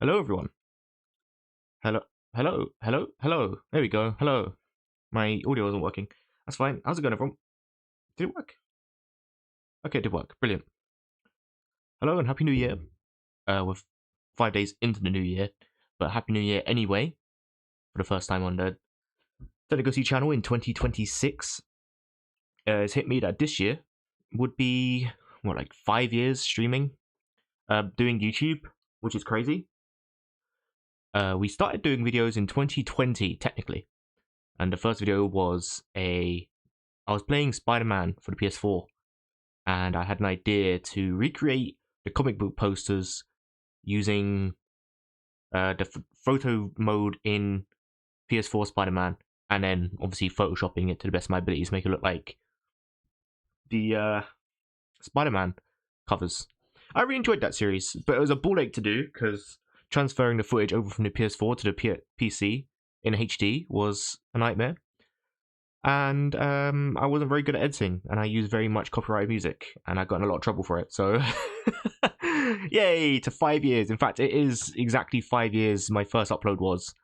Hello, everyone. Hello, hello. There we go. Hello. My audio wasn't working. That's fine. How's it going, everyone? Did it work? Okay, it did work. Brilliant. Hello and Happy New Year. We're 5 days into the new year, but Happy New Year anyway. For the first time on the Time With Ghosty channel in 2026. It's hit me that this year would be, like 5 years streaming, doing YouTube, which is crazy. We started doing videos in 2020, technically. And the first video was I was playing Spider-Man for the PS4, and I had an idea to recreate the comic book posters using the photo mode in PS4 Spider-Man, and then obviously photoshopping it to the best of my abilities, make it look like the Spider-Man covers. I really enjoyed that series, but it was a ball ache to do because transferring the footage over from the PS4 to the PC in HD was a nightmare. And I wasn't very good at editing, and I used very much copyrighted music, and I got in a lot of trouble for it. So, yay to 5 years. In fact, it is exactly 5 years my first upload was.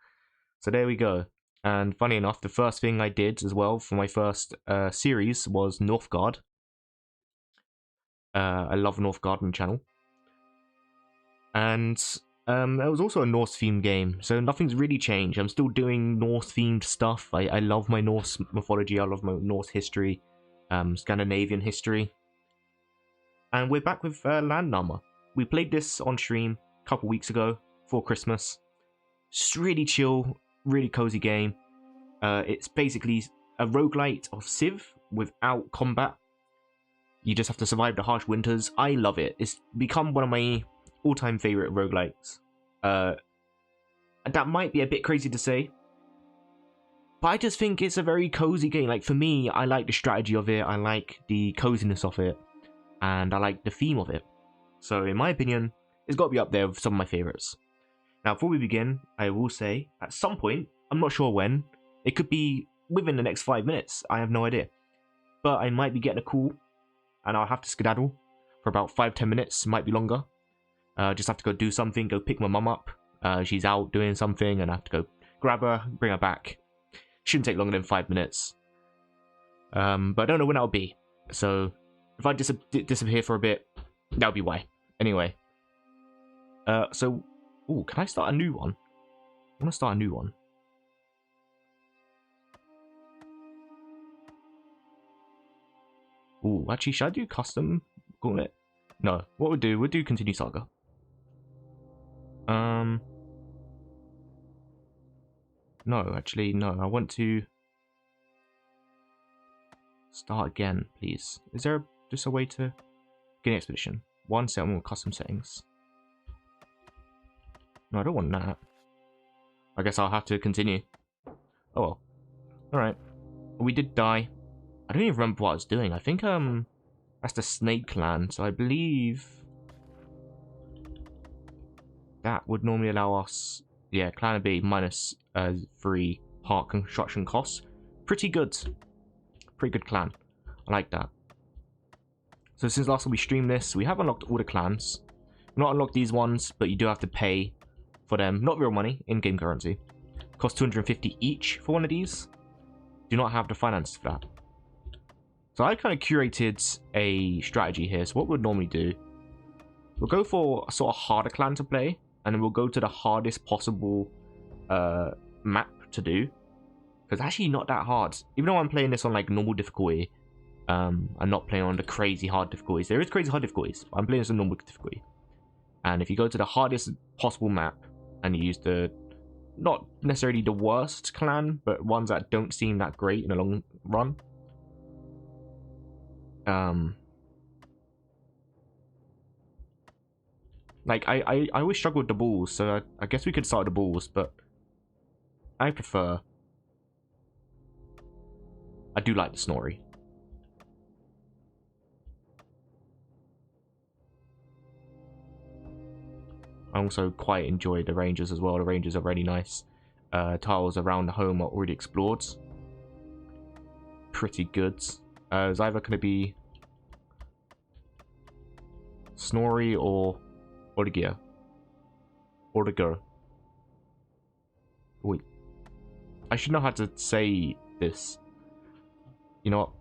So there we go. And funny enough, the first thing I did as well for my first series was Northgard. I love Northgard on the channel, and it was also a Norse themed game, so nothing's really changed. I'm still doing Norse themed stuff. I love my Norse mythology, I love my Norse history, Scandinavian history. And we're back with Landnama. We played this on stream a couple weeks ago for Christmas. Just really chill, really cozy game. It's basically a roguelite of Civ without combat. You just have to survive the harsh winters. I love it. It's become one of my all-time favorite roguelikes. That might be a bit crazy to say, but I just think it's a very cozy game. Like, for me, I like the strategy of it, I like the coziness of it, and I like the theme of it. So in my opinion, it's got to be up there with some of my favorites. Now, before we begin, I will say, at some point, I'm not sure when, it could be within the next 5 minutes, I have no idea, but I might be getting a call, and I'll have to skedaddle for about 5-10 minutes, might be longer. Just have to go do something, go pick my mum up. She's out doing something, and I have to go grab her, bring her back. Shouldn't take longer than 5 minutes. But I don't know when that'll be. So if I disappear for a bit, that'll be why. Anyway. Can I start a new one? I want to start a new one. Ooh, actually, should I do custom gauntlet? No. What we'll do continue saga. No, actually, no. I want to start again, please. Is there just a way to get an expedition? One settlement with custom settings. No, I don't want that. I guess I'll have to continue. Oh well. Alright. We did die. I don't even remember what I was doing. I think, that's the Snake Clan, so I believe that would normally allow us, yeah, Clan B minus 3 park construction costs. Pretty good. Pretty good clan. I like that. So since last time we streamed this, we have unlocked all the clans. Not unlocked these ones, but you do have to pay for them. Not real money, in-game currency. Cost 250 each for one of these. Do not have the finance for that. So I kind of curated a strategy here. So what we'll normally do, we'll go for a sort of harder clan to play, and then we'll go to the hardest possible map to do. Because it's actually not that hard. Even though I'm playing this on like normal difficulty, I'm not playing on the crazy hard difficulties. There is crazy hard difficulties, but I'm playing this on normal difficulty. And if you go to the hardest possible map, and you use the, not necessarily the worst clan, but ones that don't seem that great in the long run. Like, I always struggle with the balls, so I guess we could start with the balls, but I do like the Snorri. I also quite enjoy the Rangers as well. The Rangers are really nice. Tiles around the home are already explored. Pretty good. It's either going to be Snorri or Orgia. Or to go. Wait. I should know how to say this. You know what?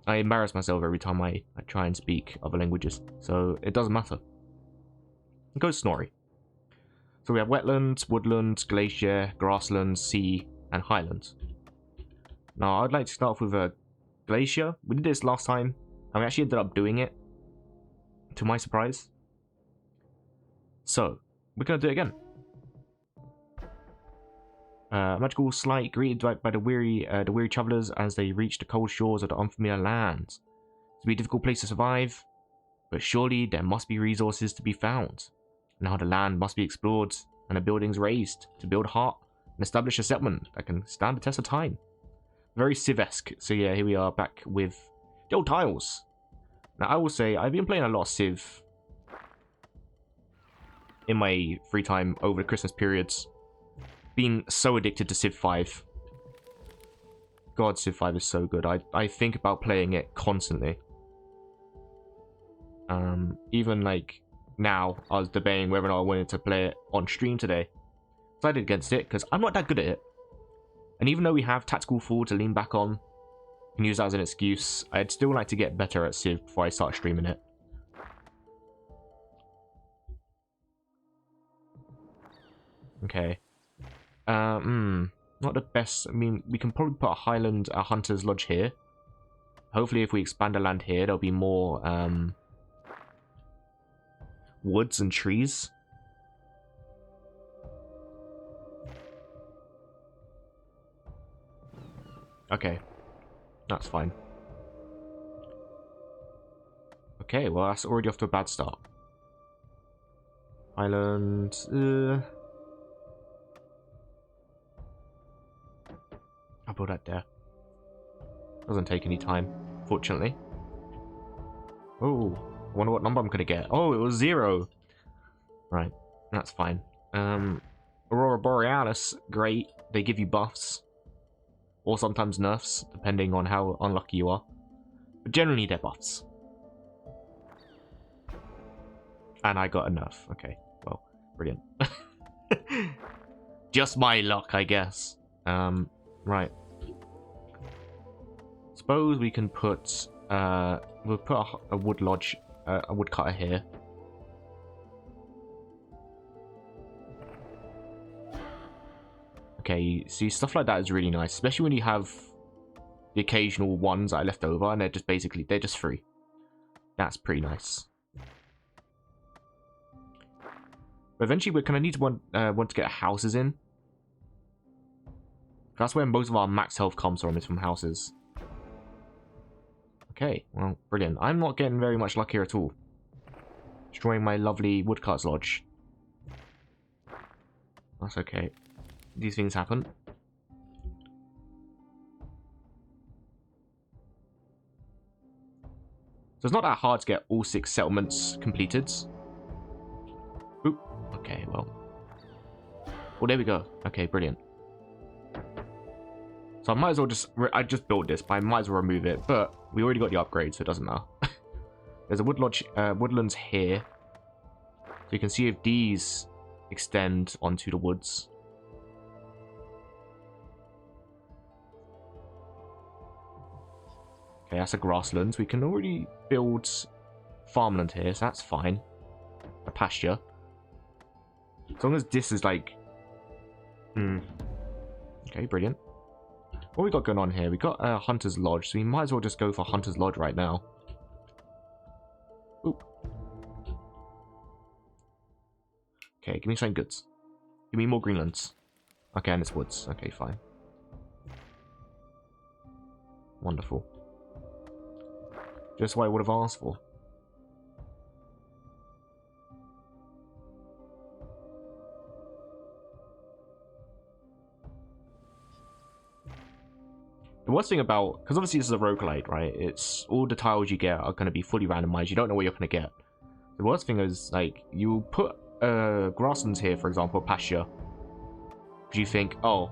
I embarrass myself every time I try and speak other languages, so it doesn't matter. Go Snorri. So we have wetlands, woodlands, glacier, grasslands, sea, and highlands. Now, I'd like to start off with a glacier. We did this last time, and we actually ended up doing it, to my surprise. So, we're going to do it again. Magical slight greeted by the weary travelers as they reach the cold shores of the unfamiliar lands. It's to be a difficult place to survive, but surely there must be resources to be found. Now the land must be explored and the buildings raised to build heart and establish a settlement that can stand the test of time. Very Civ-esque. So yeah, here we are back with the old tiles. Now I will say I've been playing a lot of Civ in my free time over the Christmas periods. Been so addicted to Civ 5. God, Civ 5 is so good. I think about playing it constantly. Even like now, I was debating whether or not I wanted to play it on stream today. Decided against it because I'm not that good at it. And even though we have Tactical Fall to lean back on and use that as an excuse, I'd still like to get better at Civ before I start streaming it. Okay. Not the best. I mean, we can probably put a Hunter's Lodge here. Hopefully, if we expand the land here, there'll be more, woods and trees. Okay. That's fine. Okay, well, that's already off to a bad start. Island, I'll put that there. Doesn't take any time, fortunately. Oh, I wonder what number I'm gonna get. Oh, it was 0. Right, that's fine. Aurora Borealis, great. They give you buffs. Or sometimes nerfs, depending on how unlucky you are. But generally, they're buffs. And I got a nerf. Okay, well, brilliant. Just my luck, I guess. Right. Suppose we can put, we'll put a wood lodge, a woodcutter here. Okay, see, stuff like that is really nice, especially when you have the occasional ones that are left over and they're just free. That's pretty nice. But eventually we're gonna need to want to get houses in. That's where most of our max health comes from, is from houses. Okay, well, brilliant. I'm not getting very much luck here at all. Destroying my lovely woodcutter's lodge. That's okay. These things happen. So it's not that hard to get all 6 settlements completed. Oop. Okay, well. Well, there we go. Okay, brilliant. So I might as well I just built this, but I might as well remove it. But we already got the upgrade, so it doesn't matter. There's a woodlands here. So you can see if these extend onto the woods. Okay, that's a grassland. We can already build farmland here, so that's fine. A pasture. As long as this is like... Okay, brilliant. What we got going on here? We got a Hunter's Lodge, so we might as well just go for Hunter's Lodge right now. Oop. Okay, give me some goods. Give me more Greenlands. Okay, and it's woods. Okay, fine. Wonderful. Just what I would have asked for. The worst thing about, because obviously this is a roguelite, right? It's all the tiles you get are going to be fully randomized. You don't know what you're going to get. The worst thing is, like, you put grasslands here, for example, pasture. Because you think, oh,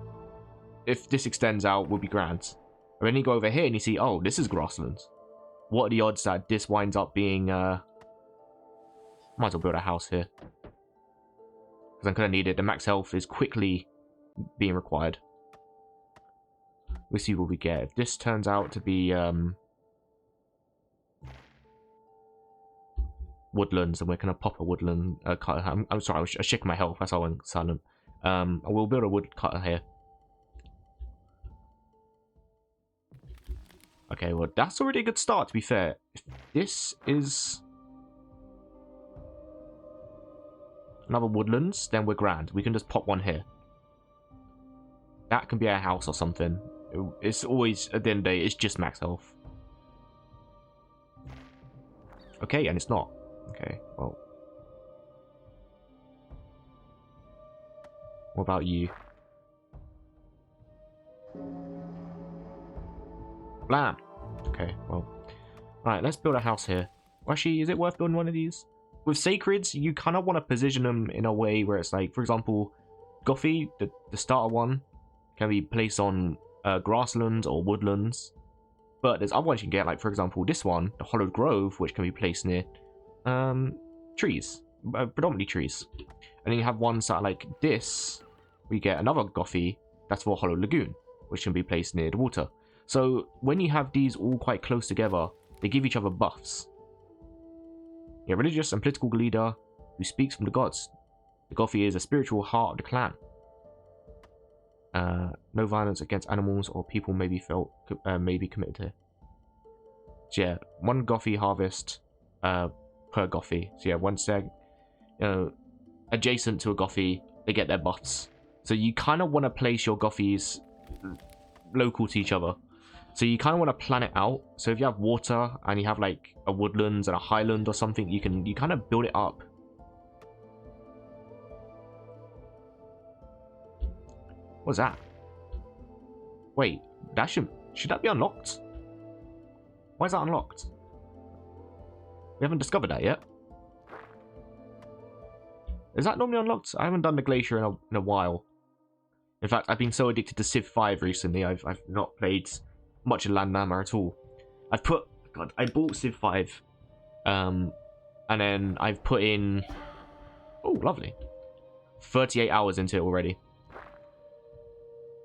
if this extends out, we'll be grand. And then you go over here and you see, oh, this is grasslands. What are the odds that this winds up being, might as well build a house here. Because because I'm going to need it. The max health is quickly being required. We'll see what we get. If this turns out to be woodlands, and we're going to pop a woodland cutter. I'm sorry, I was checking my health. That's why I went silent. We'll build a wood cutter here. Okay, well, that's already a good start, to be fair. If this is another woodlands, then we're grand. We can just pop one here. That can be a house or something. It's always, at the end of the day, it's just max health. Okay, and it's not. Okay, well. What about you? Blam! Okay, well. Alright, let's build a house here. Actually, is it worth building one of these? With Sacreds, you kind of want to position them in a way where it's like, for example, Gothy, the starter one, can be placed on grasslands or woodlands. But there's other ones you can get, like, for example, this one, the Hollowed Grove, which can be placed near trees, predominantly trees. And then you have ones that are like this, we get another Gothy, that's for Hollow Lagoon, which can be placed near the water. So when you have these all quite close together, they give each other buffs. A religious and political leader who speaks from the gods. The Gothy is a spiritual heart of the clan. No violence against animals or people may be committed here. So yeah, one Gothy harvest per Gothy. So yeah, once they're adjacent to a Gothy, they get their buffs. So you kind of want to place your Gothys local to each other. So you kind of want to plan it out. So if you have water and you have like a woodlands and a highland or something, you kind of build it up. What's that? Wait, that should that be unlocked? Why is that unlocked? We haven't discovered that yet. Is that normally unlocked? I haven't done the glacier in a while. In fact, I've been so addicted to Civ 5 recently, I've not played much of landnama at all. I bought Civ 5, and then I've put in, oh lovely, 38 hours into it already.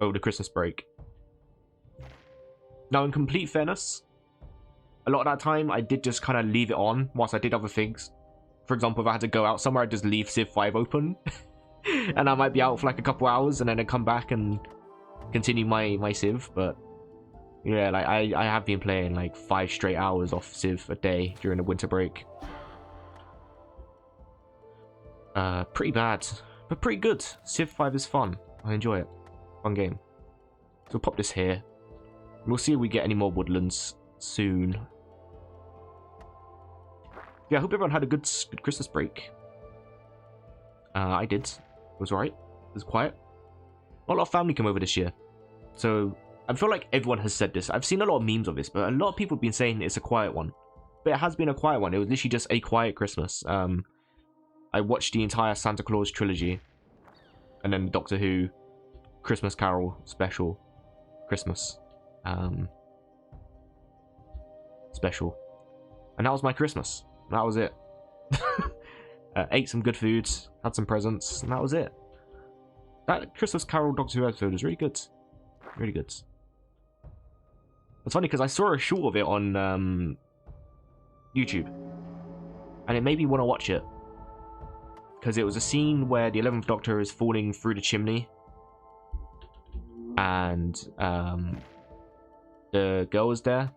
Over the Christmas break. Now, in complete fairness, a lot of that time I did just kind of leave it on whilst I did other things. For example, if I had to go out somewhere, I'd just leave Civ 5 open. And I might be out for like a couple hours and then I'd come back and continue my Civ. But yeah, like I have been playing like 5 straight hours off Civ a day during the winter break. Pretty bad, but pretty good. Civ 5 is fun. I enjoy it. Fun game. So we'll pop this here. We'll see if we get any more woodlands soon. Yeah, I hope everyone had a good Christmas break. I did. It was alright. It was quiet. Not a lot of family came over this year. So, I feel like everyone has said this. I've seen a lot of memes of this, but a lot of people have been saying it's a quiet one. But it has been a quiet one. It was literally just a quiet Christmas. I watched the entire Santa Claus trilogy. And then Doctor Who Christmas Carol special. Christmas. Special. And that was my Christmas. That was it. Ate some good foods, had some presents, and that was it. That Christmas Carol Doctor Who episode was really good. Really good. It's funny because I saw a short of it on YouTube. And it made me want to watch it. Because it was a scene where the 11th Doctor is falling through the chimney. And the girl was there.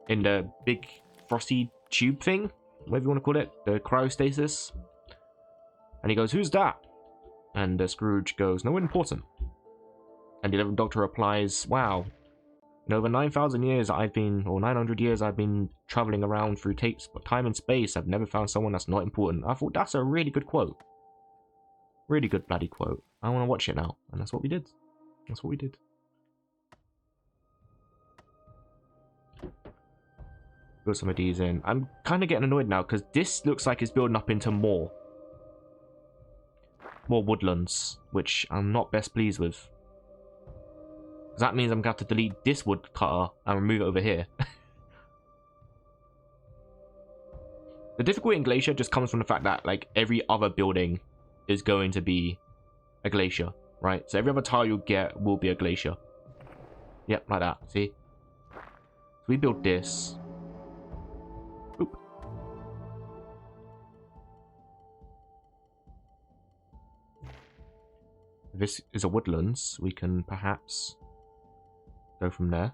In the big frosty tube thing. Whatever you want to call it. The cryostasis. And he goes, "Who's that?" And Scrooge goes, "No one important." And the 11th Doctor replies, "Wow. In over 9,000 years I've been, or 900 years I've been traveling around through tapes, but time and space, I've never found someone that's not important." I thought that's a really good quote. Really good bloody quote. I want to watch it now. And that's what we did. That's what we did. Put some of these in. I'm kind of getting annoyed now because this looks like it's building up into more woodlands, which I'm not best pleased with. That means I'm going to have to delete this wood cutter and remove it over here. The difficulty in Glacier just comes from the fact that like every other building is going to be a glacier, right? So every other tile you get will be a glacier. Yep, like that. See? So we built this. Oop. If this is a woodlands, we can perhaps go from there.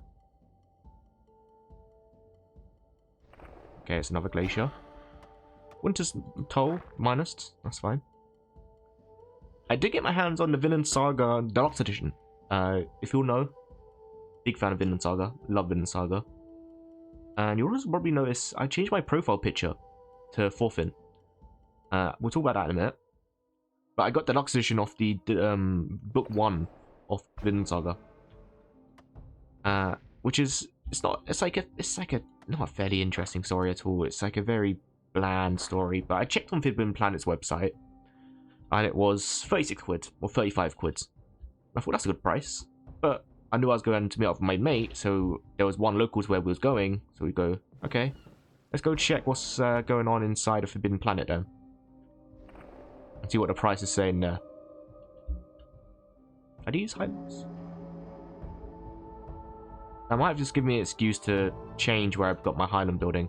Okay, it's another glacier. Winter's Toll, minus. That's fine. I did get my hands on the Vinland Saga Deluxe Edition. If you'll know, big fan of Vinland Saga. Love Vinland Saga. And you'll also probably notice I changed my profile picture to Forfin. We'll talk about that in a minute. But I got the Deluxe Edition off the book 1 of Vinland Saga. Which is it's like a not a fairly interesting story at all. It's like a very bland story. But I checked on Forbidden Planet's website, and it was 36 quid or 35 quid. I thought that's a good price, but I knew I was going to meet up with my mate, so there was one local to where we was going. So we go, okay, let's go check what's going on inside of Forbidden Planet then, and see what the price is saying there. Are these highlights? I might have just given me an excuse to change where I've got my Highland building.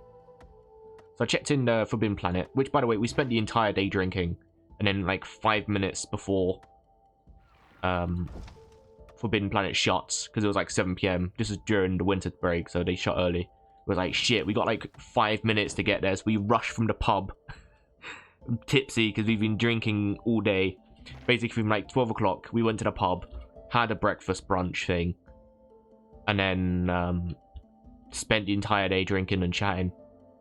So I checked in Forbidden Planet, which, by the way, we spent the entire day drinking. And then, like, 5 minutes before Forbidden Planet shuts, because it was like 7 p.m. This is during the winter break, so they shut early. It was like, shit, we got like 5 minutes to get there, so we rushed from the pub. Tipsy, because we've been drinking all day. Basically, from like 12 o'clock, we went to the pub, had a breakfast brunch thing. And then spent the entire day drinking and chatting.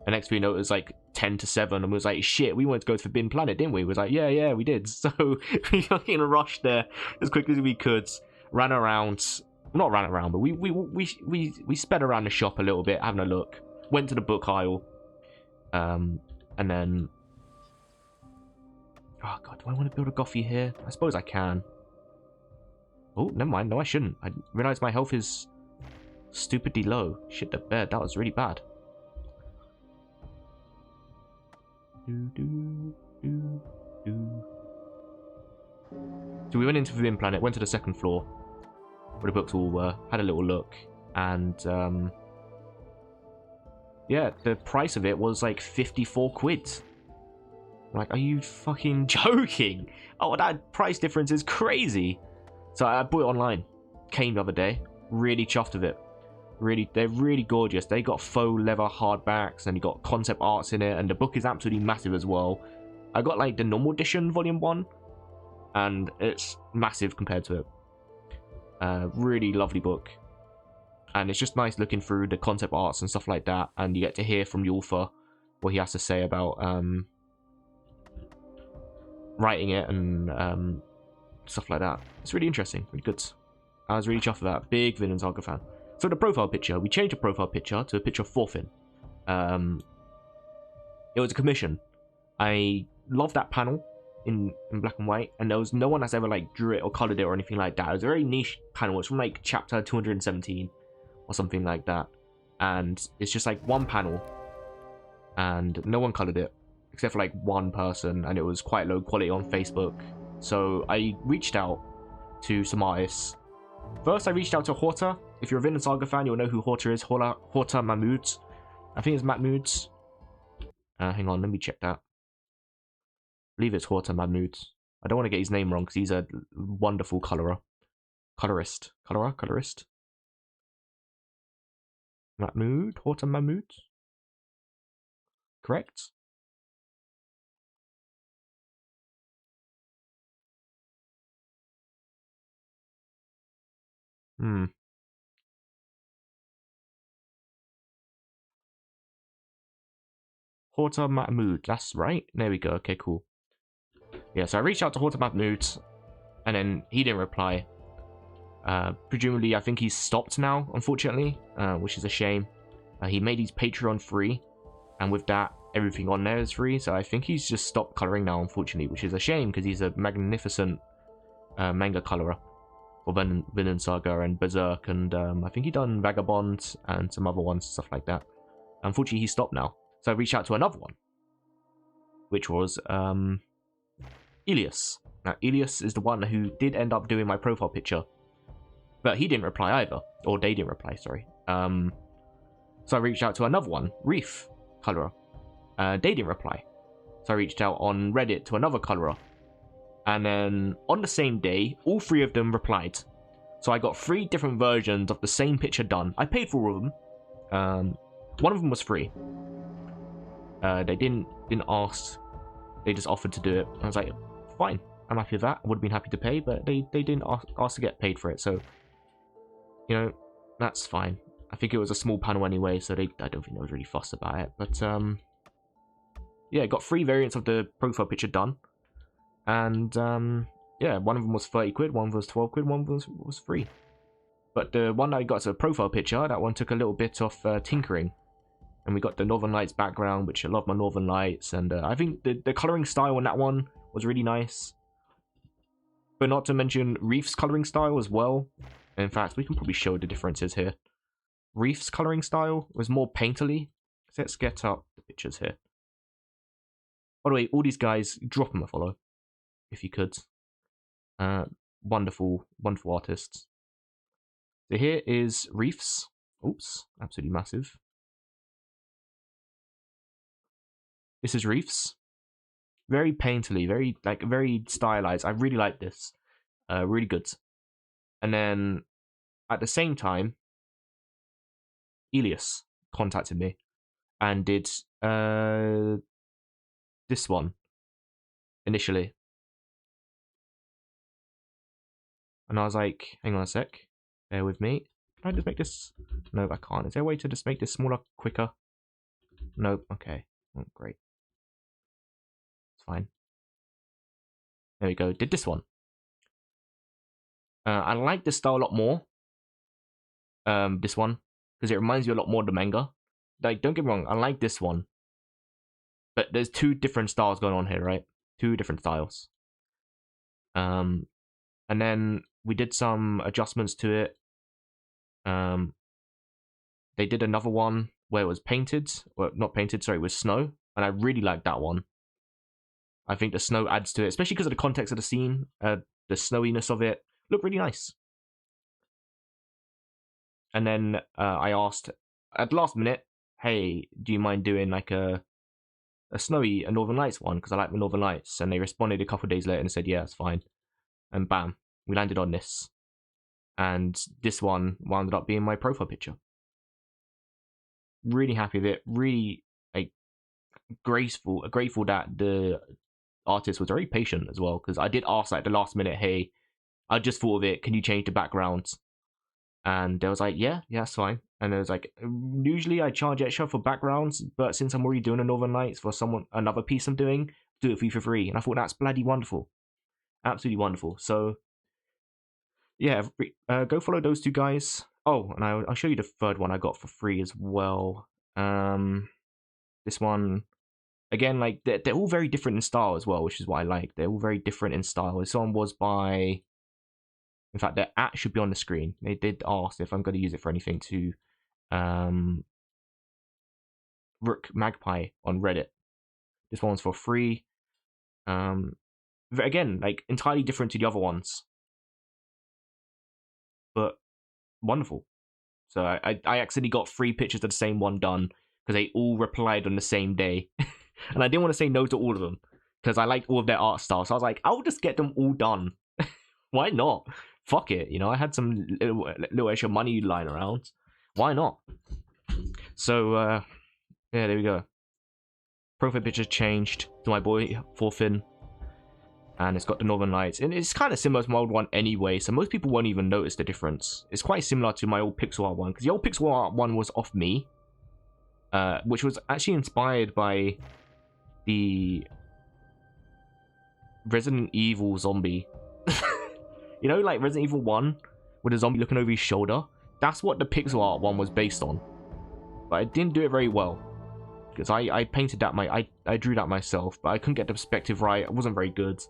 The next thing we know, it was like 10 to 7, and we was like, shit, we wanted to go to Forbidden Planet, didn't we? We was like, yeah, we did. So we fucking rushed there as quickly as we could, ran around, not ran around, but we sped around the shop a little bit, having a look, went to the book aisle, and then, oh god, do I want to build a Gothy here? I suppose I can. Oh, never mind, no I shouldn't. I realized my health is stupidly low. Shit the bed, that was really bad. So we went into Forbidden Planet, went to the second floor where the books all were, had a little look, and yeah, the price of it was like 54 quid. Like, are you fucking joking? Oh, that price difference is crazy. So I bought it online, came the other day, really chuffed with it. Really, they're really gorgeous. They got faux leather hardbacks, and you got concept arts in it, and the book is absolutely massive as well. I got like the normal edition, volume 1, and it's massive compared to it. Really lovely book, and it's just nice looking through the concept arts and stuff like that, and you get to hear from the author what he has to say about writing it and stuff like that. It's really interesting, really good. I was really chuffed with that. Big Vinland Saga fan. So the profile picture, we changed the profile picture to a picture of Thorfinn. It was a commission. I love that panel in black and white, and there was no one that's ever like drew it or colored it or anything like that. It was a very niche panel. It's from like chapter 217 or something like that, and it's just like one panel, and no one colored it except for like one person, and it was quite low quality on Facebook. So I reached out to some artists. First, I reached out to Horta. If you're a Vinland Saga fan, you'll know who Horta is. Horta Mahmood. I think it's Mahmood. Hang on, let me check that. I believe it's Horta Mahmood. I don't want to get his name wrong because he's a wonderful colorist. Mahmood? Horta Mahmood? Correct? Horta Mahmood, that's right. There we go. Okay, cool. Yeah, so I reached out to Horta Mahmood, and then he didn't reply. Presumably, I think he's stopped now, unfortunately, which is a shame. He made his Patreon free, and with that, everything on there is free, so I think he's just stopped coloring now, unfortunately, which is a shame, because he's a magnificent manga colorer for Vinland Saga and Berserk, and I think he done Vagabond and some other ones, stuff like that. Unfortunately, he's stopped now. So I reached out to another one, which was Elias. Now, Elias is the one who did end up doing my profile picture, but he didn't reply either, or they didn't reply. Sorry. So I reached out to another one, Reef Colorer. They didn't reply. So I reached out on Reddit to another colorer. And then on the same day, all 3 of them replied. So I got 3 different versions of the same picture done. I paid for all of them. One of them was free. They didn't ask. They just offered to do it. I was like, fine, I'm happy with that. I would have been happy to pay, but they didn't ask to get paid for it. So, you know, that's fine. I think it was a small panel anyway, so I don't think they was really fussed about it. But yeah, got 3 variants of the profile picture done. And yeah, one of them was 30 quid, one was 12 quid, one was free. But the one I got as a profile picture, that one took a little bit of tinkering. And we got the Northern Lights background, which I love my Northern Lights. And I think the colouring style on that one was really nice. But not to mention Reef's colouring style as well. In fact, we can probably show the differences here. Reef's colouring style was more painterly. So let's get up the pictures here. By the way, all these guys, drop them a follow, if you could. Wonderful, wonderful artists. So here is Reef's. Oops, absolutely massive. This is Reef's. Very painterly, very stylized. I really like this. Really good. And then at the same time, Elias contacted me and did this one initially. And I was like, hang on a sec, bear with me. Can I just make this? No, I can't. Is there a way to just make this smaller, quicker? Nope. Okay. Oh, great. It's fine. There we go. Did this one. I like this style a lot more. This one, because it reminds you a lot more of the manga. Like, don't get me wrong, I like this one. But there's 2 different styles going on here, right? 2 different styles. And then we did some adjustments to it. They did another one where it was painted. Well, not painted, sorry, it was snow. And I really like that one. I think the snow adds to it, especially because of the context of the scene. The snowiness of it looked really nice. And then I asked at the last minute, hey, do you mind doing like a Northern Lights one? Because I like the Northern Lights. And they responded a couple of days later and said, yeah, it's fine. And bam, we landed on this. And this one wound up being my profile picture. Really happy with it. Really like grateful that the artist was very patient as well. Because I did ask like the last minute, hey, I just thought of it. Can you change the backgrounds? And they was like, yeah, that's fine. And it was like, usually I charge extra for backgrounds, but since I'm already doing a Northern Lights for another piece I'm doing, do it for free. And I thought that's bloody wonderful. Absolutely wonderful. So, yeah, go follow those 2 guys. Oh, and I'll show you the 3rd one I got for free as well. This one, again, like, they're all very different in style as well, which is what I like. They're all very different in style. This one was by... In fact, their @ should be on the screen. They did ask if I'm going to use it for anything to Rook Magpie on Reddit. This one's for free. Again, like entirely different to the other ones, but wonderful. So I actually got 3 pictures of the same one done because they all replied on the same day, and I didn't want to say no to all of them because I liked all of their art style. So I was like, I'll just get them all done. Why not? Fuck it, you know. I had some little extra money lying around. Why not? So yeah, there we go. Profile picture changed to my boy Thorfinn, and it's got the Northern Lights, and it's kind of similar to my old one anyway. So most people won't even notice the difference. It's quite similar to my old pixel art one because the old pixel art one was off me, which was actually inspired by the Resident Evil zombie. You know, like Resident Evil 1, with a zombie looking over his shoulder? That's what the pixel art one was based on. But I didn't do it very well. Because I painted that, I drew that myself, but I couldn't get the perspective right. It wasn't very good.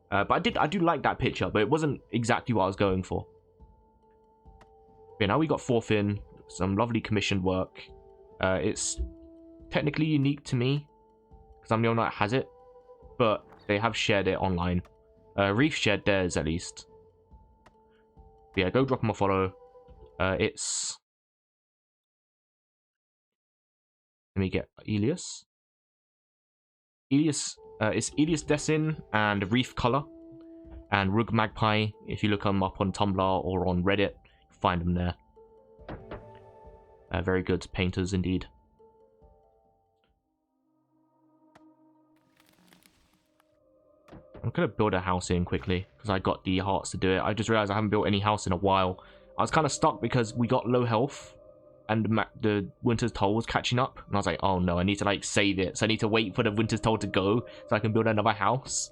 But I do like that picture, but it wasn't exactly what I was going for. Okay, now we got Thorfinn, some lovely commissioned work. It's technically unique to me, because I'm the only one that has it. But They have shared it online. Reef shared theirs at least. But yeah, go drop them a follow. It's... Let me get Elias. It's Elias Dessin and Reef Color and Rug Magpie. If you look them up on Tumblr or on Reddit, find them there. Very good painters indeed. I'm gonna build a house in quickly because I got the hearts to do it. I just realized I haven't built any house in a while. I was kind of stuck because we got low health and the Winter's Toll was catching up, and I was like, oh no, I need to like save it, so I need to wait for the Winter's Toll to go so I can build another house.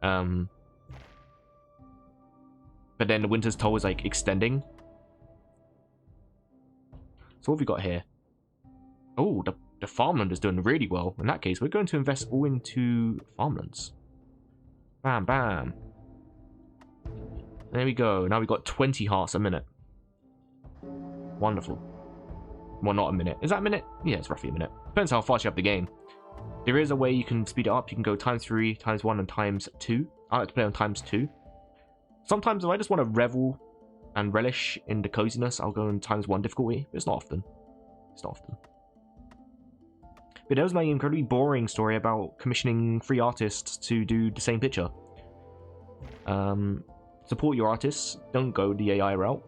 But then the Winter's Toll is like extending. So what have we got here? Oh, the farmland is doing really well. In that case, we're going to invest all into farmlands. Bam, bam. There we go. Now we've got 20 hearts a minute. Wonderful. Well, not a minute. Is that a minute? Yeah, it's roughly a minute. Depends how fast you have the game. There is a way you can speed it up. You can go ×3, ×1, and ×2. I like to play on ×2. Sometimes if I just want to revel and relish in the coziness, I'll go in ×1 difficulty. But it's not often. It's not often. But that was my incredibly boring story about commissioning free artists to do the same picture. Support your artists. Don't go the AI route.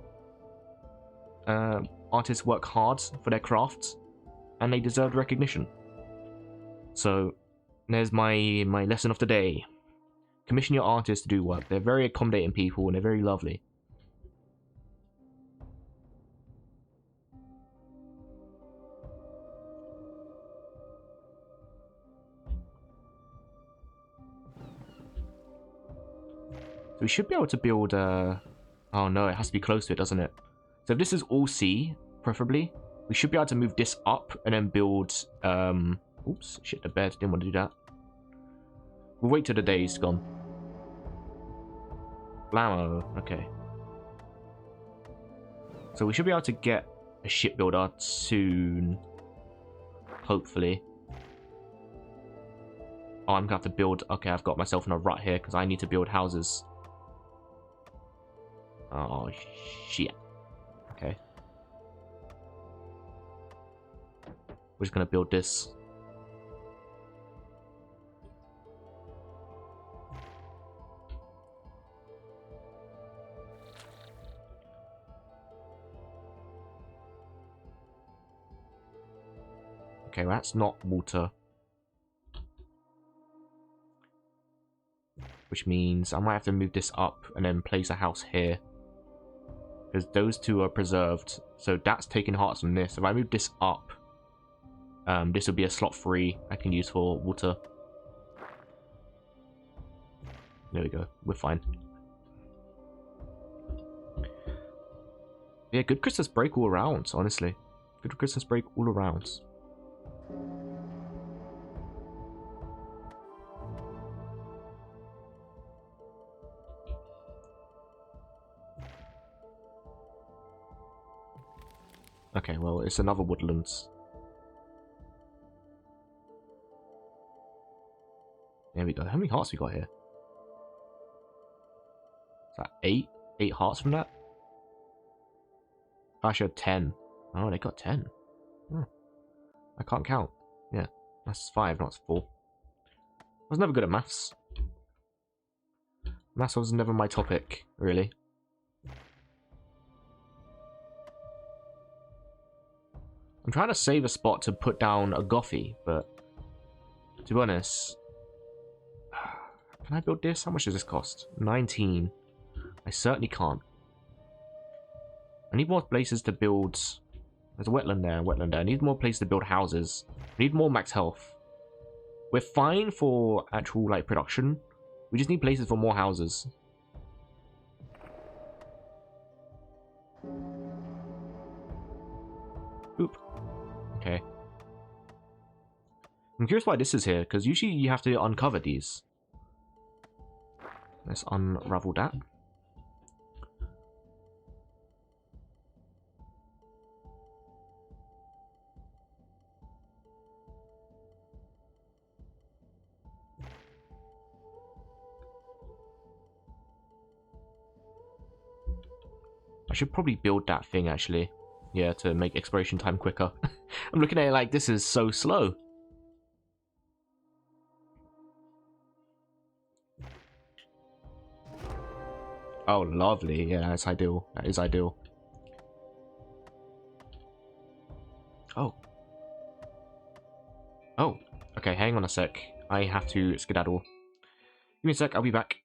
Artists work hard for their craft, and they deserve recognition. So, there's my lesson of the day. Commission your artists to do work. They're very accommodating people, and they're very lovely. So we should be able to build oh no, it has to be close to it, doesn't it? So if this is all C, preferably, we should be able to move this up and then build... Oops, shit, the bed. Didn't want to do that. We'll wait till the day's gone. Blammo. Okay. So we should be able to get a shipbuilder soon. Hopefully. Oh, I'm going to have to build... Okay, I've got myself in a rut here because I need to build houses. Oh, shit. Okay. We're just going to build this. Okay, well, that's not water. Which means I might have to move this up and then place a house here. Because those two are preserved. So that's taking hearts from this. If I move this up, this will be a slot free I can use for water. There we go. We're fine. Yeah, good Christmas break all around, honestly. Good Christmas break all around. Okay, well, it's another woodlands. There we go. How many hearts we got here? Is that 8? 8 hearts from that? I should have 10. Oh, they got 10. Oh. I can't count. Yeah, that's 5, not 4. I was never good at maths. Maths was never my topic, really. I'm trying to save a spot to put down a Gothy, but to be honest, can I build this? How much does this cost? 19. I certainly can't. I need more places to build. There's a wetland there, wetland there. I need more places to build houses. I need more max health. We're fine for actual like production. We just need places for more houses. Oop. Okay. I'm curious why this is here, because usually you have to uncover these. Let's unravel that. I should probably build that thing, actually. Yeah, to make exploration time quicker. I'm looking at it like, this is so slow. Oh, lovely. Yeah, that's ideal. That is ideal. Oh. Oh. Okay, hang on a sec. I have to skedaddle. Give me a sec, I'll be back.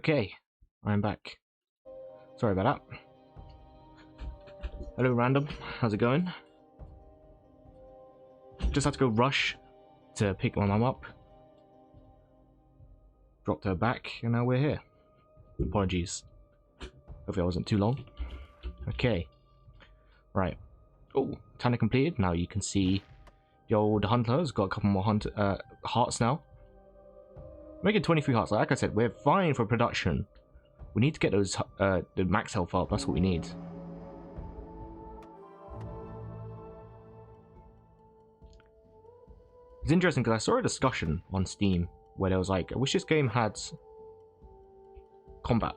Okay, I'm back. Sorry about that. Hello, random. How's it going? Just had to go rush to pick my mum up. Dropped her back, and now we're here. Apologies. Hopefully I wasn't too long. Okay. Right. Oh, Tanner completed. Now you can see the old hunter's got a couple more hearts now. Making 23 hearts. Like I said, we're fine for production. We need to get those the max health up. That's what we need. It's interesting because I saw a discussion on Steam where there was like, I wish this game had combat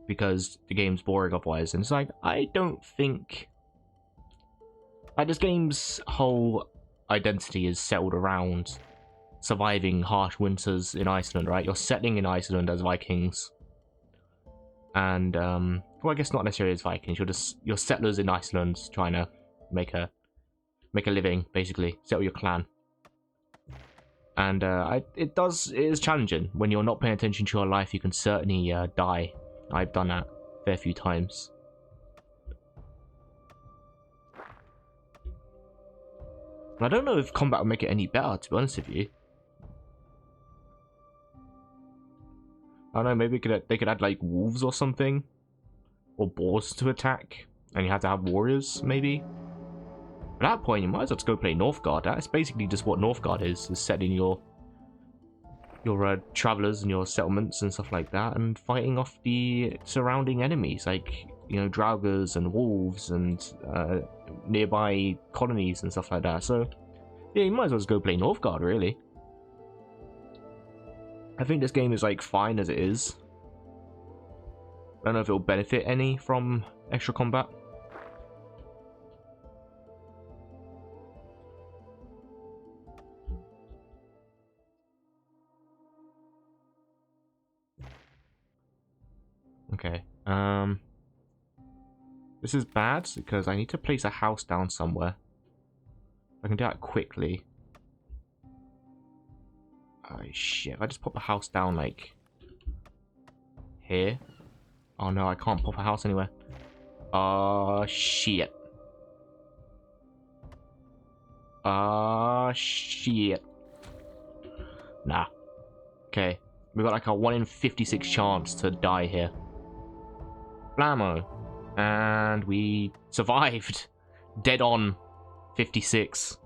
because the game's boring otherwise. And it's like, I don't think like this game's whole identity is settled around surviving harsh winters in Iceland, right? You're settling in Iceland as Vikings, and well, I guess not necessarily as Vikings. You're settlers in Iceland trying to make a living, basically settle your clan. And it is challenging when you're not paying attention to your life. You can certainly die. I've done that a fair few times. I don't know if combat will make it any better, to be honest with you. I don't know, maybe they could add like wolves or something, or boars to attack, and you have to have warriors, maybe. At that point, you might as well just go play Northgard. That's basically just what Northgard is setting your travelers and your settlements and stuff like that, and fighting off the surrounding enemies, like, you know, draugrs and wolves and nearby colonies and stuff like that. So, yeah, you might as well just go play Northgard, really. I think this game is like fine as it is. I don't know if it'll benefit any from extra combat. Okay. This is bad because I need to place a house down somewhere. I can do that quickly. Oh shit, if I just pop a house down like here. Oh no, I can't pop a house anywhere. Shit. Shit. Nah. Okay. We got like a 1 in 56 chance to die here. Blammo. And we survived. Dead on 56.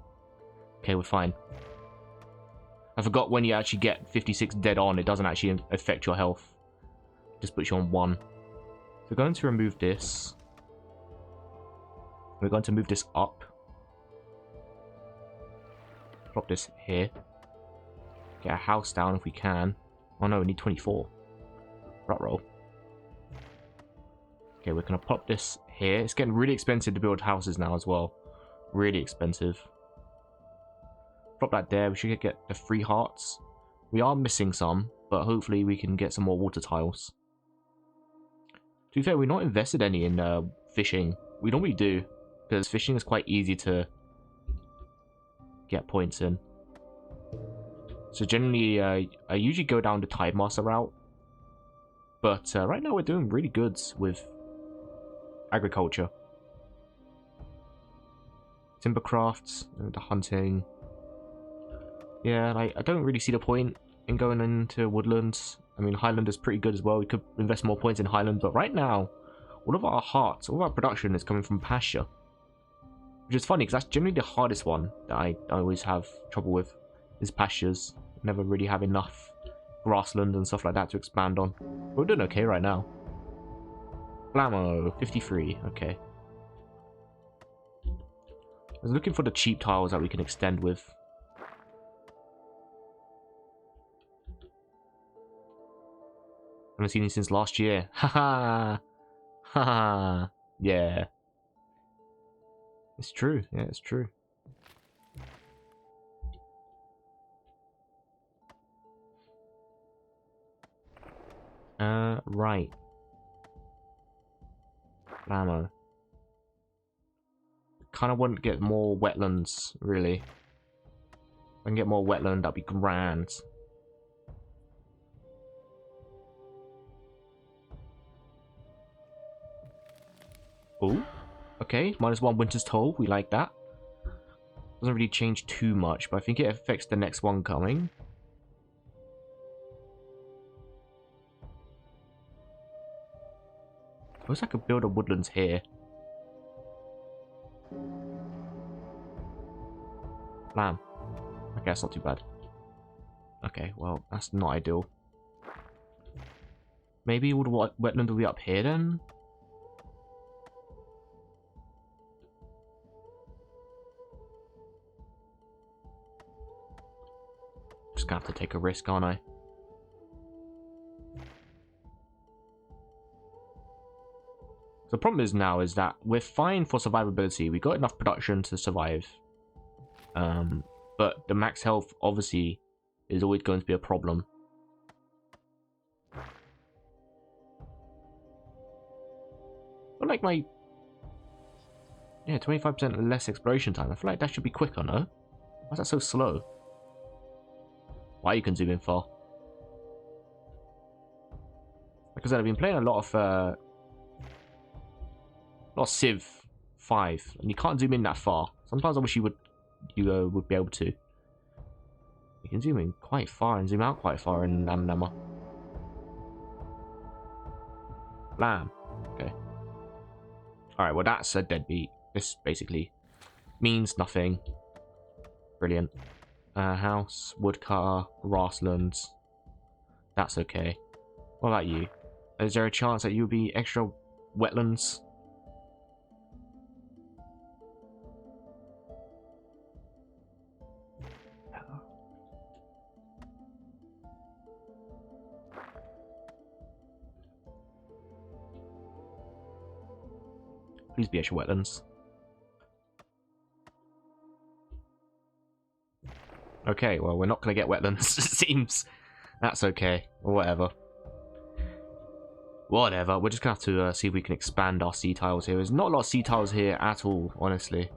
Okay, we're fine. I forgot when you actually get 56 dead on, it doesn't actually affect your health. It just puts you on 1. So we're going to remove this. We're going to move this up. Drop this here. Get a house down if we can. Oh no, we need 24. Roll. Okay, we're going to pop this here. It's getting really expensive to build houses now as well. Really expensive. Drop that there. We should get the 3 hearts. We are missing some, but hopefully we can get some more water tiles. To be fair, we're not invested any in fishing. We normally do, because fishing is quite easy to get points in. So generally, I usually go down the Tidemaster route. But right now we're doing really good with agriculture. Timbercrafts, the hunting. Yeah, like, I don't really see the point in going into woodlands. I mean, Highland is pretty good as well. We could invest more points in Highland, but right now, all of our hearts, all of our production is coming from pasture. Which is funny, because that's generally the hardest one that I always have trouble with, is pastures. Never really have enough grassland and stuff like that to expand on. But we're doing okay right now. Blammo, 53, okay. I was looking for the cheap tiles that we can extend with. I haven't seen these since last year. Haha! Haha! Yeah. It's true, yeah, it's true. Right. Ammo. Kind of want to get more wetlands, really. If I can get more wetland, that'd be grand. Oh, okay. -1 Winter's Toll. We like that. Doesn't really change too much, but I think it affects the next one coming. I wish I could build a woodlands here. Lamb. Okay, that's not too bad. Okay, well, that's not ideal. Maybe all the wetland will be up here then? Just gonna have to take a risk, aren't I? The problem is now is that we're fine for survivability. We got enough production to survive. But the max health obviously is always going to be a problem. But like my 25% less exploration time. I feel like that should be quicker, no? Why is that so slow? Why you can zoom in far? Like I said, I've been playing a lot of Civ 5, and you can't zoom in that far. Sometimes I wish you would be able to. You can zoom in quite far and zoom out quite far in landnama. Lamb. Okay. Alright, well that's a deadbeat. This basically means nothing. Brilliant. House, woodcutter, grasslands. That's okay. What about you? Is there a chance that you'll be extra wetlands? Please be extra wetlands. Okay, well, we're not going to get wetlands, it seems. That's okay. Or whatever. Whatever. We're just going to have to see if we can expand our sea tiles here. There's not a lot of sea tiles here at all, honestly.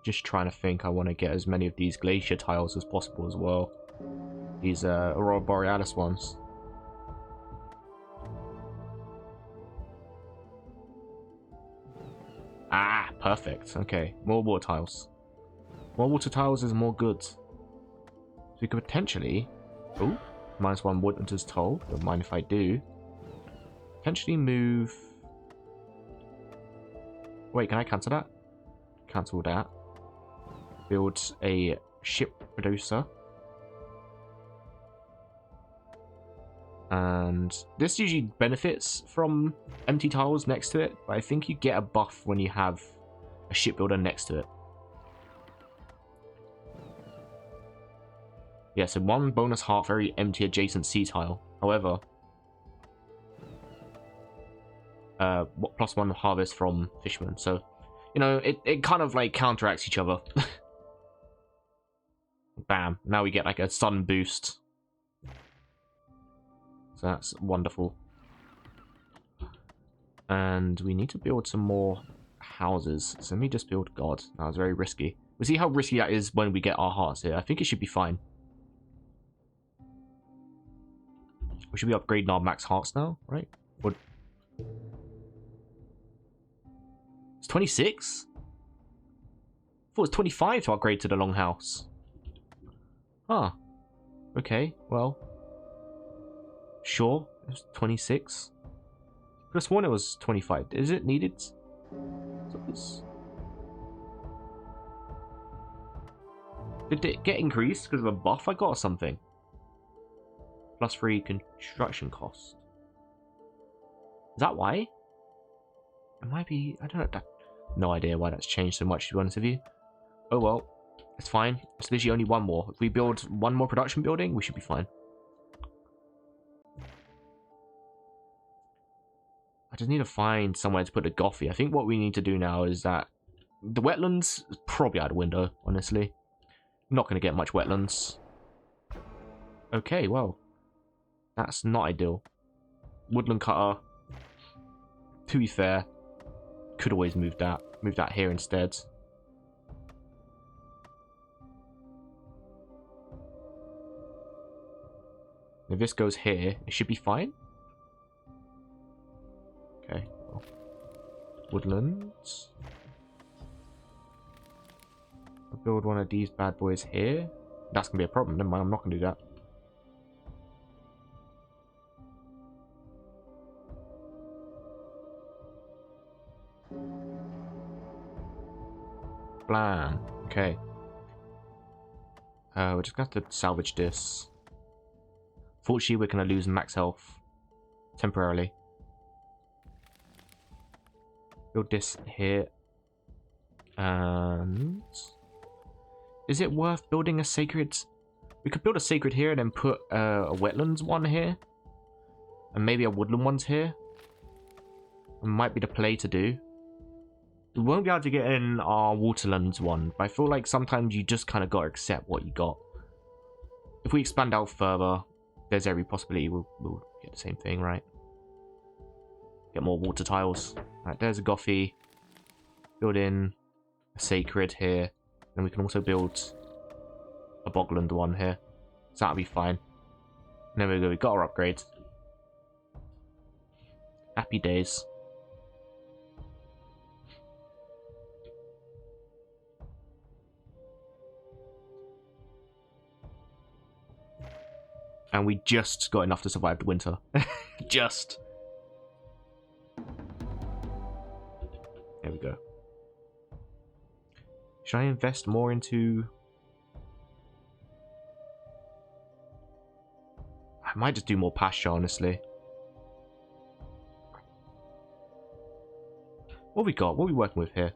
Just trying to think. I want to get as many of these glacier tiles as possible as well. These Aurora Borealis ones. Ah, perfect. Okay, more water tiles. More water tiles is more goods. So we could potentially... Oh, -1 Woodlander's Toll. Don't mind if I do. Potentially move... Wait, can I cancel that? Cancel that. Build a ship producer. And this usually benefits from empty tiles next to it, but I think you get a buff when you have a shipbuilder next to it. Yeah, so 1 bonus heart for every empty adjacent sea tile. However, +1 harvest from fishermen. So, you know, it kind of like counteracts each other. Bam. Now we get like a sun boost. So that's wonderful. And we need to build some more houses. So let me just build God. That was very risky. We'll see how risky that is when we get our hearts here. I think it should be fine. We should be upgrading our max hearts now, right? What? It's 26? I thought it was 25 to upgrade to the longhouse. Huh. Okay, well. Sure, it was 26. I could have sworn it was 25. Is it needed? Did it get increased because of a buff I got or something? +3 construction cost. Is that why? It might be... I don't know. No idea why that's changed so much, to be honest with you. Oh well. It's fine. It's literally only 1 more. If we build 1 more production building, we should be fine. I just need to find somewhere to put the Gothy. I think what we need to do now is that... The wetlands is probably out the window, honestly. I'm not going to get much wetlands. Okay, well. That's not ideal. Woodland cutter. To be fair, could always move that. Move that here instead. If this goes here, it should be fine. Okay. Well, woodlands. I'll build one of these bad boys here. That's gonna be a problem. Never mind, I'm not gonna do that. Blam. Okay. We're just gonna have to salvage this. Fortunately, we're gonna lose max health temporarily. Build this here. And is it worth building a sacred? We could build a sacred here and then put a wetlands one here, and maybe a woodland one's here. It might be the play to do. We won't be able to get in our waterlands one, but I feel like sometimes you just kind of gotta accept what you got. If we expand out further, there's every possibility we'll get the same thing, right? Get more water tiles. Right, there's a Gothy. Build in a sacred here. And we can also build a bogland one here. So that'll be fine. And there we go, we got our upgrades. Happy days. And we just got enough to survive the winter. Just. There we go. Should I invest more into... I might just do more pasture, honestly. What we got? What are we working with here?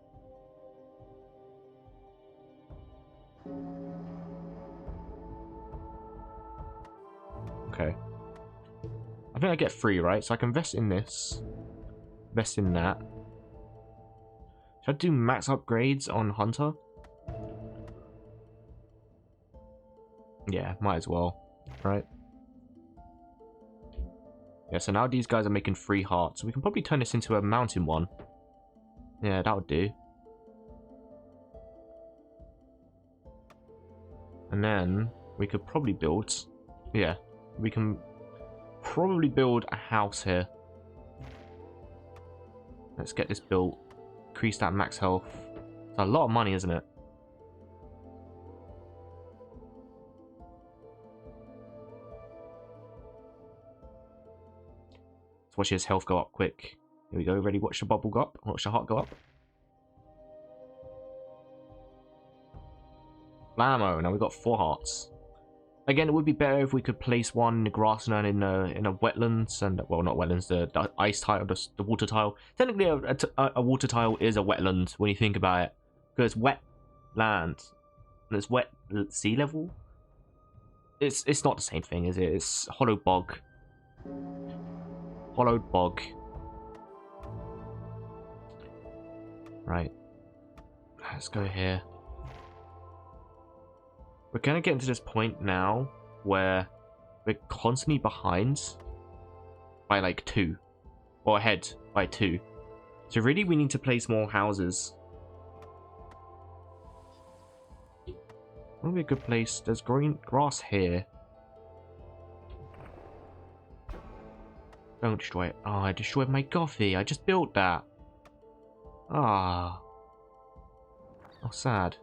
Okay. I think I get 3, right? So I can invest in this. Invest in that. Should I do max upgrades on Hunter? Yeah, might as well. Right? Yeah, so now these guys are making 3 hearts. So we can probably turn this into a mountain one. Yeah, that would do. And then we could probably build... Yeah, we can probably build a house here. Let's get this built. Increase that max health. It's a lot of money, isn't it? Let's watch his health go up quick. Here we go. Ready? Watch the bubble go up. Watch the heart go up. Blammo. Now we've got 4 hearts. Again, it would be better if we could place one in the grassland in a wetlands and, well, not wetlands, the ice tile, the water tile. Technically, a water tile is a wetland when you think about it, because wet land and it's wet sea level. It's not the same thing, is it? It's hollowed bog. Hollowed bog. Right. Let's go here. We're gonna get into this point now where we're constantly behind by like 2, or ahead by 2. So really, we need to place more houses. What would be a good place? There's green grass here. Don't destroy it. Oh, I destroyed my coffee. I just built that. Ah. How sad.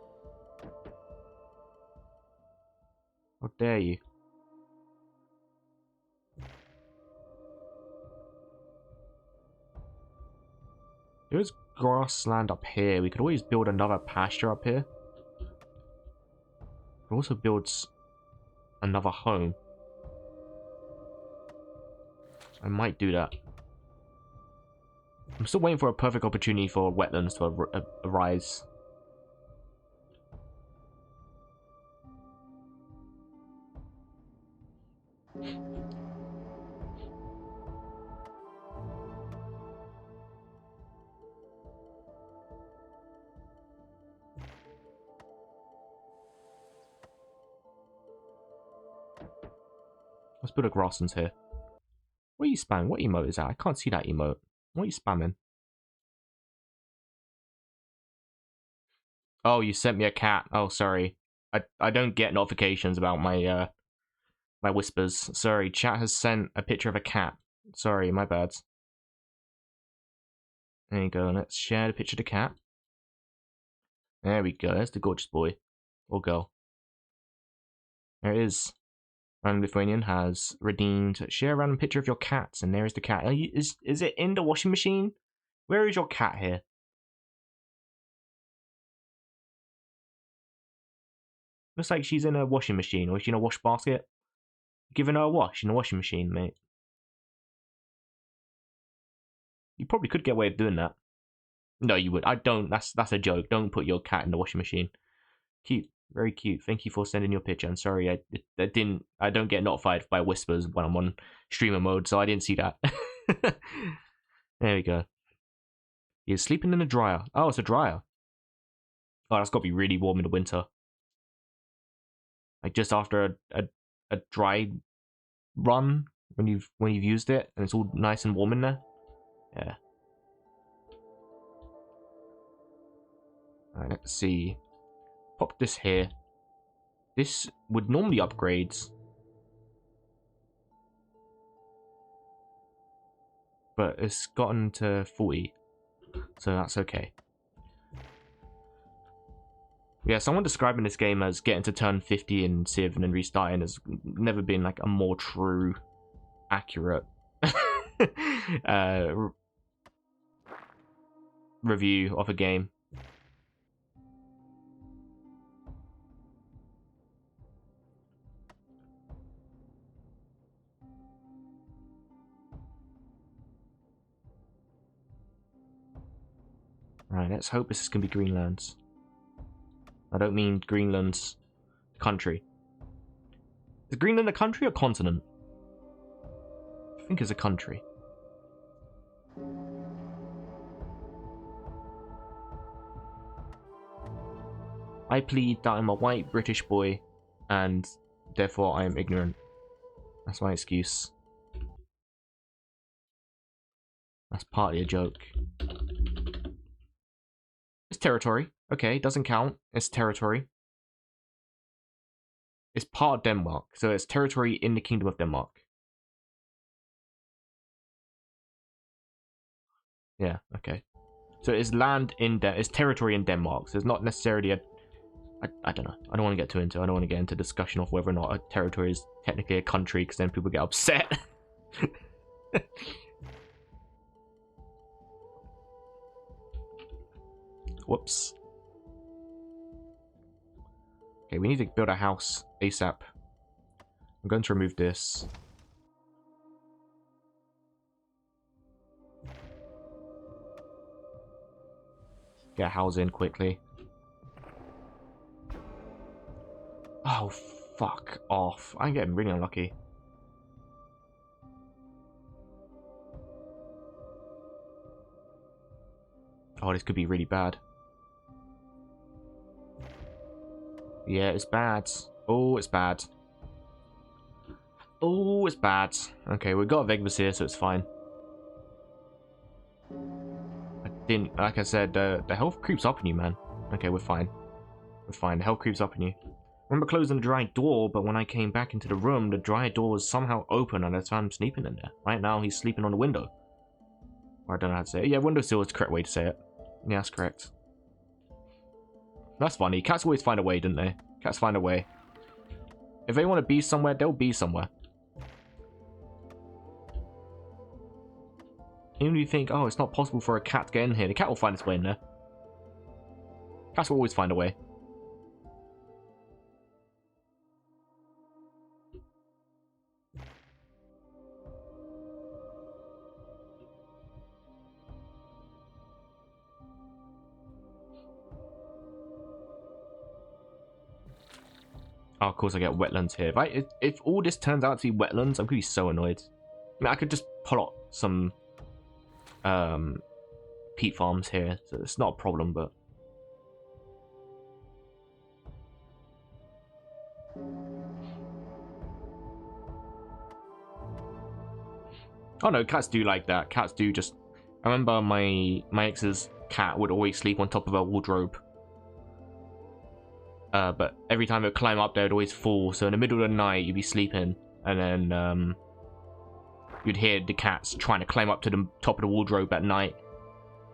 How dare you? There's grassland up here. We could always build another pasture up here. We could also build another home. I might do that. I'm still waiting for a perfect opportunity for wetlands to arise. Let's put a grasslands here. What are you spamming? What emote is that? I can't see that emote. What are you spamming? Oh, you sent me a cat. Oh, sorry. I don't get notifications about my by whispers. Sorry, chat has sent a picture of a cat. Sorry, my bad. There you go. Let's share the picture of the cat. There we go. There's the gorgeous boy or girl. There it is. Random Lithuanian has redeemed. Share a random picture of your cats, and there is the cat. Is it in the washing machine? Where is your cat here? Looks like she's in a washing machine, or is she in a wash basket? Giving her a wash in a washing machine, mate. You probably could get away with doing that. No, you would. I don't. That's a joke. Don't put your cat in the washing machine. Cute. Very cute. Thank you for sending your picture. I'm sorry, I don't get notified by whispers when I'm on streamer mode, so I didn't see that. There we go. He's sleeping in a dryer. Oh, it's a dryer. Oh, that's got to be really warm in the winter. Like just after a dry run when you've used it and it's all nice and warm in there. Yeah. Alright, let's see. Pop this here. This would normally upgrade. But it's gotten to 40. So that's okay. Yeah, someone describing this game as getting to turn 50 in Civ and then restarting has never been like a more true, accurate review of a game. Alright, let's hope this is going to be Greenland. I don't mean Greenland's country. Is Greenland a country or continent? I think it's a country. I plead that I'm a white British boy and therefore I am ignorant. That's my excuse. That's partly a joke. It's territory. Okay, doesn't count. It's territory. It's part of Denmark, so it's territory in the Kingdom of Denmark. Yeah, okay. So it's land in it's territory in Denmark. So it's not necessarily a. I don't know. I don't want to get too into. I don't want to get into discussion of whether or not a territory is technically a country, because then people get upset. Whoops. Okay, we need to build a house ASAP. I'm going to remove this. Get a house in quickly. Oh, fuck off. I'm getting really unlucky. Oh, this could be really bad. Yeah, it's bad. Oh, it's bad. Oh, it's bad. Okay, we've got Vegmas here, so it's fine. I didn't, like I said, the health creeps up on you, man. Okay, we're fine. We're fine. The health creeps up on you. I remember closing the dry door, but when I came back into the room, the dry door was somehow open and I found him sleeping in there. Right now, he's sleeping on the window. Or I don't know how to say it. Yeah, windowsill is the correct way to say it. Yeah, that's correct. That's funny. Cats always find a way, don't they? Cats find a way. If they want to be somewhere, they'll be somewhere. Even if you think, oh, it's not possible for a cat to get in here, the cat will find its way in there. Cats will always find a way. Oh, of course I get wetlands here. If all this turns out to be wetlands, I'm going to be so annoyed. I mean, I could just pull out some peat farms here, so it's not a problem, but... Oh no, cats do like that. Cats do just... I remember my ex's cat would always sleep on top of her wardrobe. But every time it would climb up there, it would always fall. So in the middle of the night, you'd be sleeping, and then you'd hear the cats trying to climb up to the top of the wardrobe at night,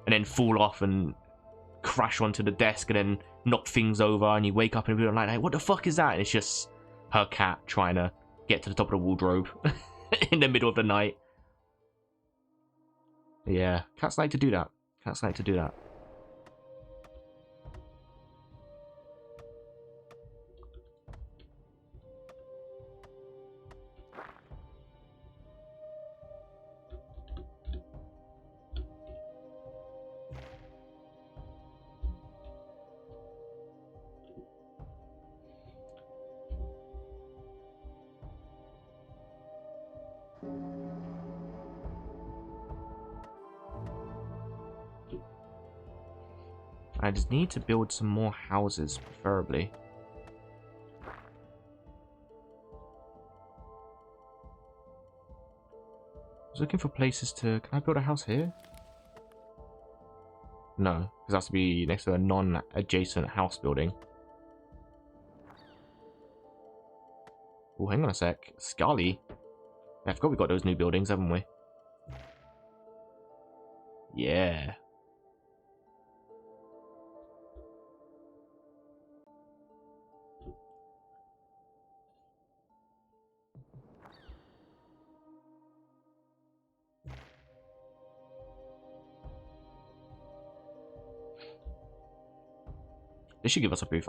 and then fall off and crash onto the desk, and then knock things over, and you wake up and be like, hey, what the fuck is that? And it's just her cat trying to get to the top of the wardrobe in the middle of the night. Yeah, cats like to do that. Cats like to do that. I just need to build some more houses, preferably. I was looking for places to... Can I build a house here? No, because it has to be next to a non-adjacent house building. Oh, hang on a sec. Scully? Yeah, I forgot we got those new buildings, haven't we? Yeah. They should give us a booth.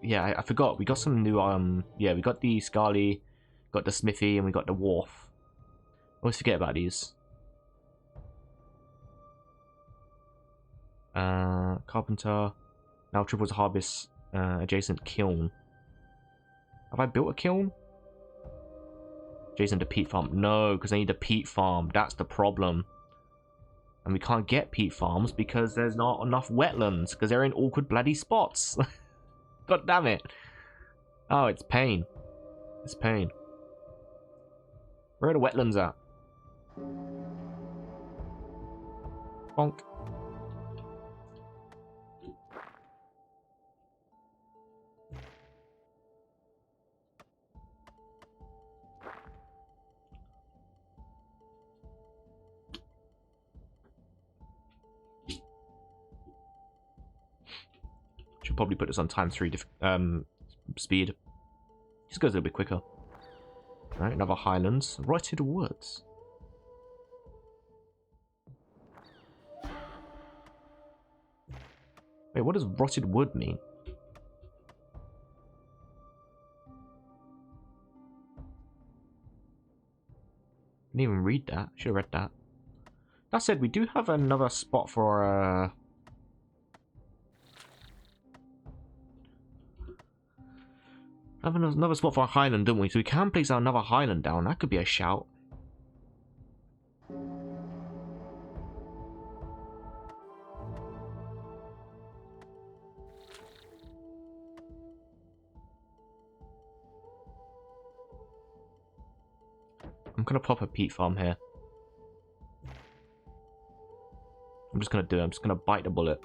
Yeah, I forgot. We got some new, yeah, we got the Scully, got the Smithy, and we got the Wharf. I always forget about these. Carpenter. Now triples harvest, adjacent kiln. Have I built a kiln? Adjacent to peat farm. No, because I need a peat farm. That's the problem. And we can't get peat farms because there's not enough wetlands, because they're in awkward bloody spots. God damn it. Oh, it's pain. It's pain. Where are the wetlands at? Bonk. Should probably put this on ×3 speed. Just goes a little bit quicker. Alright, another Highlands. Rotted Woods. Wait, what does rotted wood mean? Didn't even read that. Should have read that. That said, we do have another spot for have another spot for a Highland, don't we? So we can place another Highland down. That could be a shout. I'm gonna pop a peat farm here. I'm just gonna do it. I'm just gonna bite the bullet.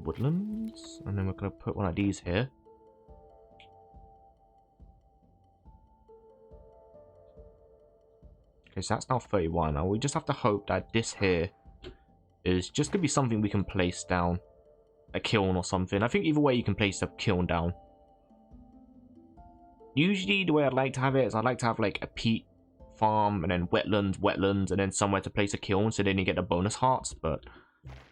Woodlands, and then we're gonna put one of these here. Okay, so that's now 31. Now we just have to hope that this here is just gonna be something we can place down. A kiln or something. I think either way you can place a kiln down. Usually the way I'd like to have it is I'd like to have like a peat farm and then wetlands, and then somewhere to place a kiln so then you get the bonus hearts. But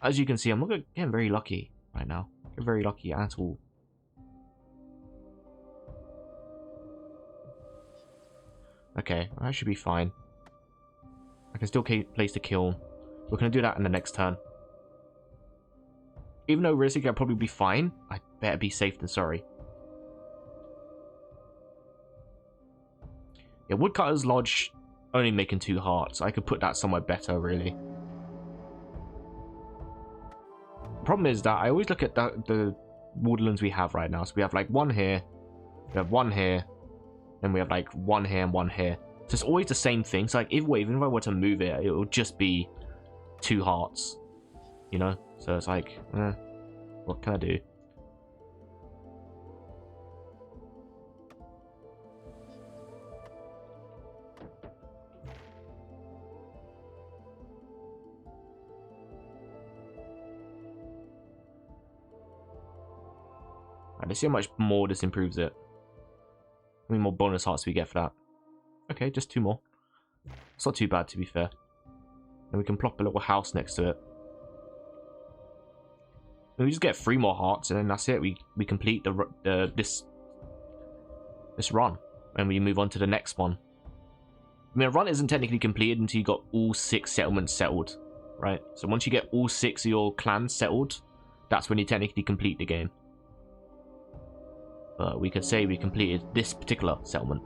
as you can see, I'm not getting very lucky right now. Getting very lucky at all. Okay, that should be fine. I can still place the kiln. We're going to do that in the next turn. Even though realistically I'll probably be fine, I better be safe than sorry. Yeah, Woodcutter's Lodge only making 2 hearts. I could put that somewhere better, really. The problem is that I always look at the woodlands we have right now. So we have like one here, we have one here, then we have like one here and one here. So it's always the same thing. So like either way, even if I were to move it, it would just be 2 hearts. You know? So it's like, what can I do? Right, let's see how much more this improves it. How many more bonus hearts do we get for that? Okay, just 2 more. It's not too bad, to be fair. And we can plop a little house next to it. And we just get 3 more hearts, and then that's it. We complete this run, and we move on to the next one. I mean, a run isn't technically completed until you got all 6 settlements settled, right? So once you get all 6 of your clans settled, that's when you technically complete the game. But we could say we completed this particular settlement.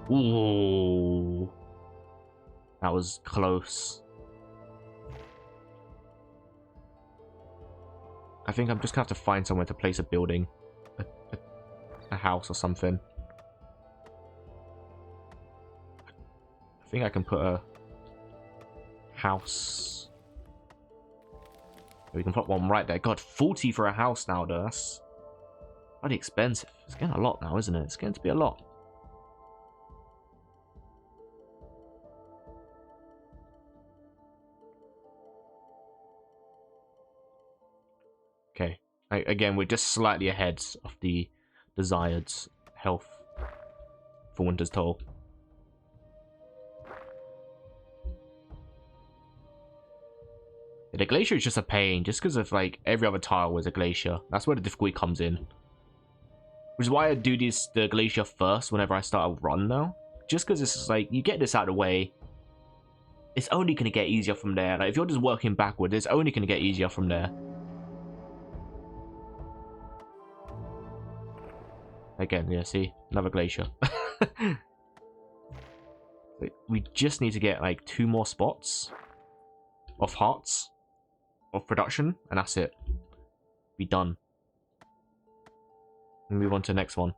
Ooh, that was close. I think I'm just gonna have to find somewhere to place a building, a house or something. I think I can put a house. We can put one right there. God, 40 for a house now, though. That's bloody expensive. It's getting a lot now, isn't it? It's getting to be a lot. Okay. Again, we're just slightly ahead of the desired health for Winter's Toll. The glacier is just a pain, just because of like every other tile was a glacier. That's where the difficulty comes in. Which is why I do the glacier first whenever I start a run now. Just because it's like, you get this out of the way, it's only going to get easier from there. Like, if you're just working backwards, it's only going to get easier from there. Again, yeah, see? Another glacier. We just need to get like 2 more spots of hearts of production, and that's it. Be done. And move on to the next one.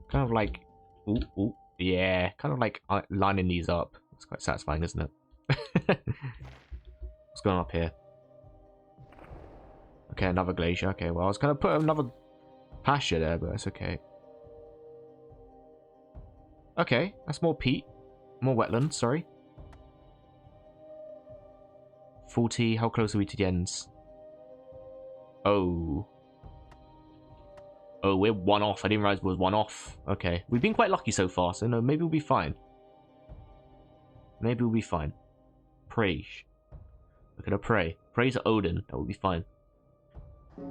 Kind of like, ooh, yeah, kind of like lining these up. It's quite satisfying, isn't it? What's going on up here? Okay, another glacier. Okay, well, I was gonna put another pasture there, but that's okay. Okay, that's more peat. More wetland, sorry. 40, how close are we to the ends? Oh. Oh, we're 1 off. I didn't realize it was 1 off. Okay, we've been quite lucky so far, so no, maybe we'll be fine. Maybe we'll be fine. Pray. We're gonna pray. Pray to Odin, that will be fine.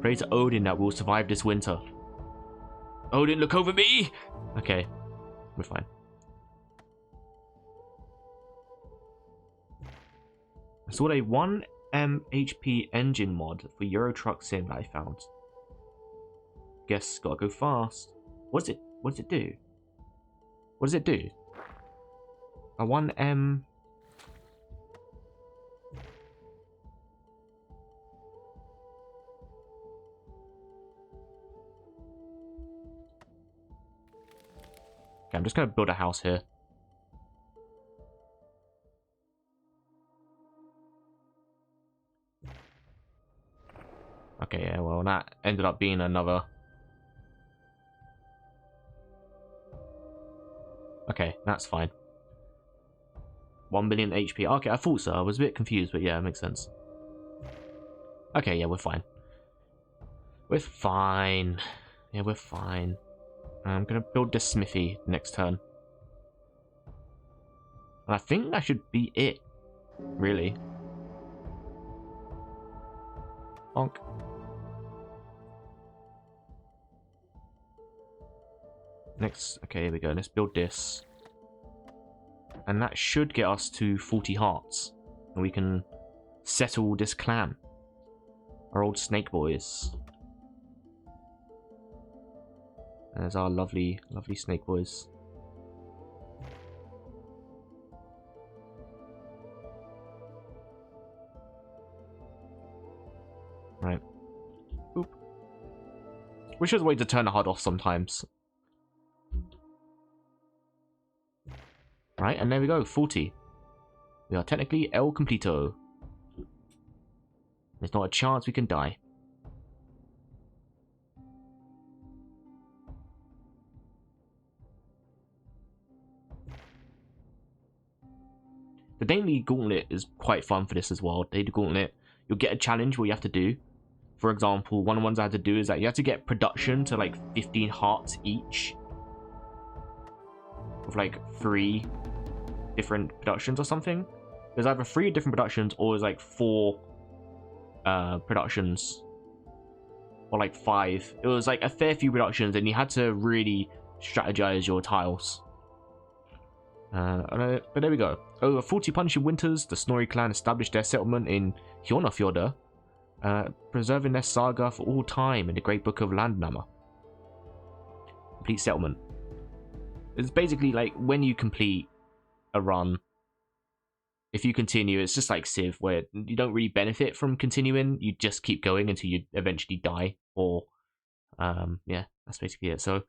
Pray to Odin that we'll survive this winter. Odin, look over me! Okay, we're fine. I saw a 1 HP engine mod for Euro Truck Sim that I found. Guess gotta go fast. What does it do? What does it do? A 1M... Okay, I'm just gonna build a house here. Okay, yeah, well, that ended up being another... Okay, that's fine. 1 million HP. Okay, I thought so. I was a bit confused, but yeah, it makes sense. Okay, yeah, we're fine. We're fine. Yeah, we're fine. I'm gonna build this smithy next turn. And I think that should be it. Really. Bonk. Next, okay, here we go. Let's build this. And that should get us to 40 hearts. And we can settle this clan. Our old snake boys. There's our lovely, lovely snake boys. Right. Oop. Wish there's a way to turn the HUD off sometimes. Right, and there we go, 40. We are technically El Completo. There's not a chance we can die. Daily Gauntlet is quite fun for this as well. Daily Gauntlet, you'll get a challenge where you have to do. For example, one of the ones I had to do is that you have to get production to like 15 hearts each. With like 3 different productions or something. There's either 3 different productions or there's like 4 productions. Or like 5. It was like a fair few productions and you had to really strategize your tiles. But there we go. Over 40 punishing winters, the Snorri clan established their settlement in Hjónafjörður, preserving their saga for all time in the Great Book of Landnama. Complete settlement. It's basically like when you complete a run, if you continue, it's just like Civ, where you don't really benefit from continuing. You just keep going until you eventually die, or yeah, that's basically it. So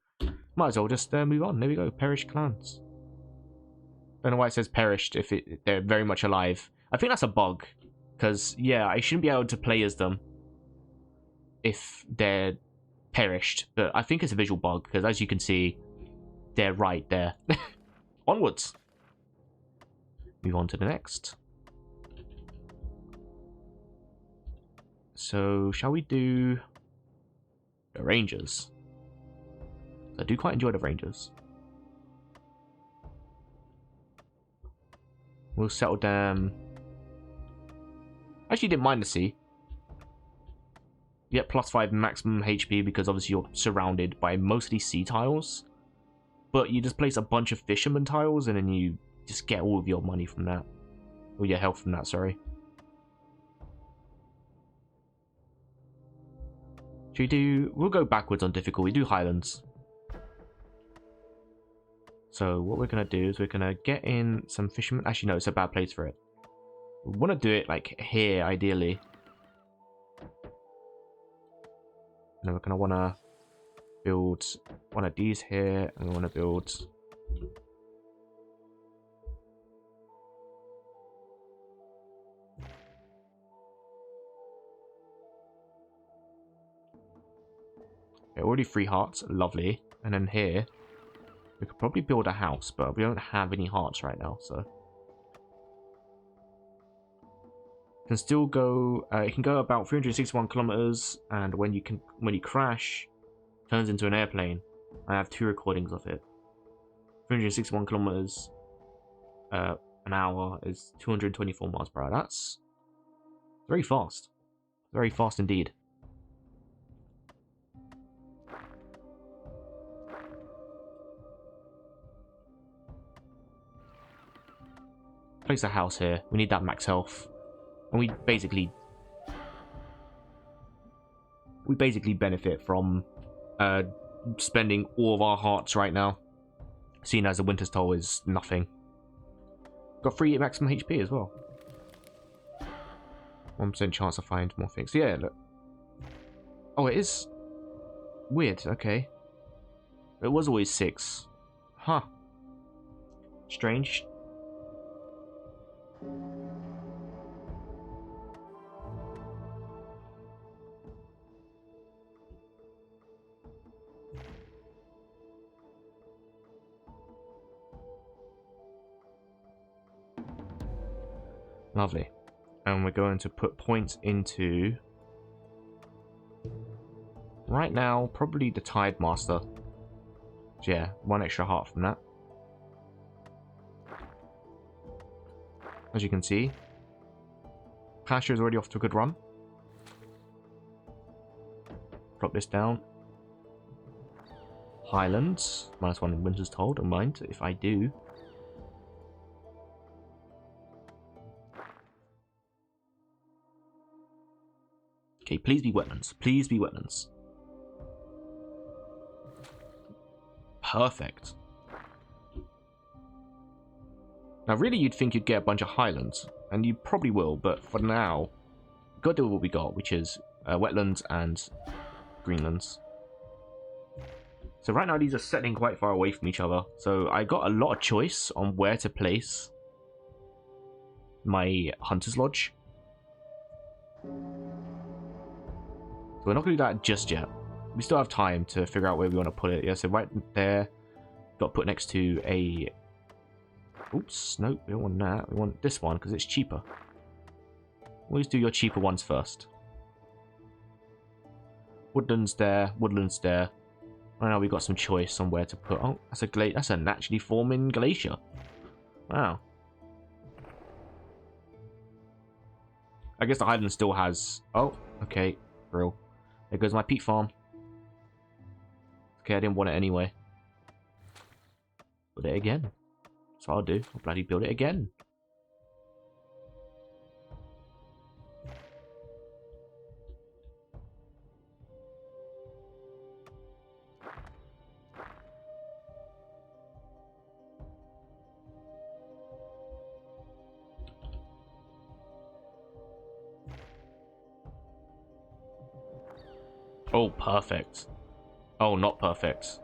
might as well just move on. There we go. Perished clans. Don't know why it says perished if they're very much alive. I think that's a bug, because yeah, I shouldn't be able to play as them if they're perished, but I think it's a visual bug, because as you can see, they're right there. Onwards. Move on to the next. So, shall we do the Rangers? I do quite enjoy the Rangers. We'll settle down. Actually, didn't mind the sea. You get +5 maximum HP because obviously you're surrounded by mostly sea tiles. But you just place a bunch of fisherman tiles and then you just get all of your money from that. Or your health from that, sorry. We'll go backwards on difficulty. We do Highlands. So what we're going to do is we're going to get in some fishermen. Actually, no, it's a bad place for it. We want to do it like here, ideally. And then we're going to want to build one of these here. And we want to build... Okay, already 3 hearts. Lovely. And then here... we could probably build a house, but we don't have any hearts right now, so... Can still go... it can go about 361 kilometers, and when you crash, turns into an airplane. I have 2 recordings of it. 361 kilometers an hour is 224 miles per hour. That's very fast. Very fast indeed. Place a house here. We need that max health. And we basically benefit from spending all of our hearts right now, seeing as the Winter's Toll is nothing. Got 3 maximum HP as well. 1% chance to find more things. So yeah, look. Oh, it is weird. Okay. It was always 6. Huh. Strange. Lovely. And we're going to put points into... right now, probably the Tide Master. So yeah, 1 extra heart from that. As you can see, Pasture is already off to a good run. Drop this down. Highlands, -1 in Winter's Toll, don't mind if I do. Okay, please be wetlands. Please be wetlands. Perfect. Now, really, you'd think you'd get a bunch of highlands, and you probably will, but for now, we've got to do what we got, which is wetlands and greenlands. So right now, these are setting quite far away from each other, so I got a lot of choice on where to place my Hunter's Lodge. So we're not going to do that just yet. We still have time to figure out where we want to put it. Yeah, so right there, got to put next to a Oops, nope, we don't want that. We want this one because it's cheaper. Always do your cheaper ones first. Woodlands there, woodlands there. Right now we've got some choice on where to put. Oh, that's a naturally forming glacier. Wow. I guess the Highland still has... Oh, okay. Real. There goes my peat farm. Okay, I didn't want it anyway. Build it again. That's what I'll do. I'll bloody build it again. Oh, perfect. Oh, not perfect.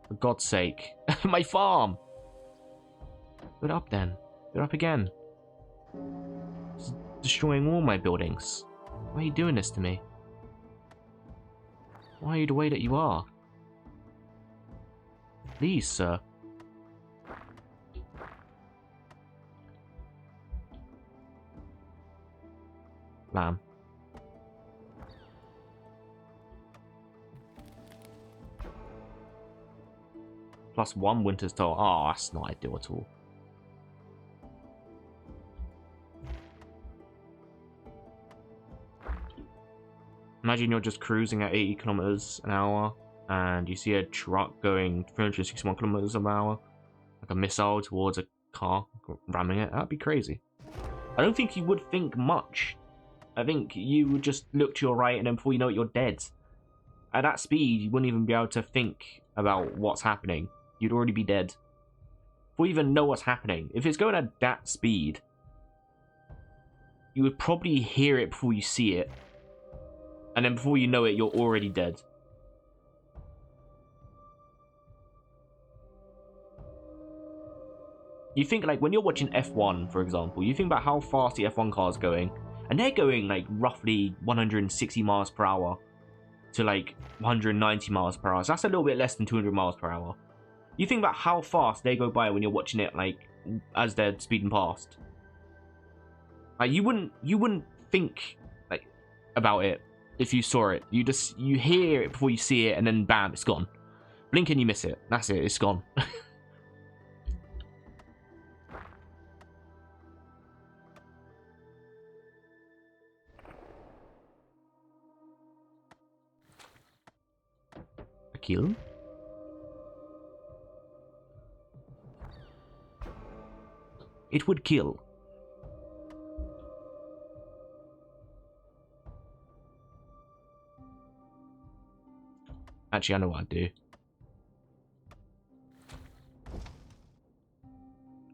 For God's sake. My farm! Put it up then. Put it up again. It's destroying all my buildings. Why are you doing this to me? Why are you the way that you are? Please, sir. Lamb. +1 winter's toll. Oh, that's not ideal at all. Imagine you're just cruising at 80 kilometers an hour and you see a truck going 361 kilometers an hour, like a missile towards a car, ramming it. That'd be crazy. I don't think you would think much. I think you would just look to your right and then before you know it, you're dead. At that speed, you wouldn't even be able to think about what's happening. You'd already be dead. Before you even know what's happening. If it's going at that speed, you would probably hear it before you see it. And then before you know it, you're already dead. You think, like, when you're watching F1, for example, you think about how fast the F1 car is going. And they're going, like, roughly 160 miles per hour to, like, 190 miles per hour. So that's a little bit less than 200 miles per hour. You think about how fast they go by when you're watching it, like, as they're speeding past. Like, you wouldn't think, like, about it if you saw it. You hear it before you see it, and then bam, it's gone. Blink and you miss it. That's it, it's gone. A kill? It would kill. Actually, I know what I'd do.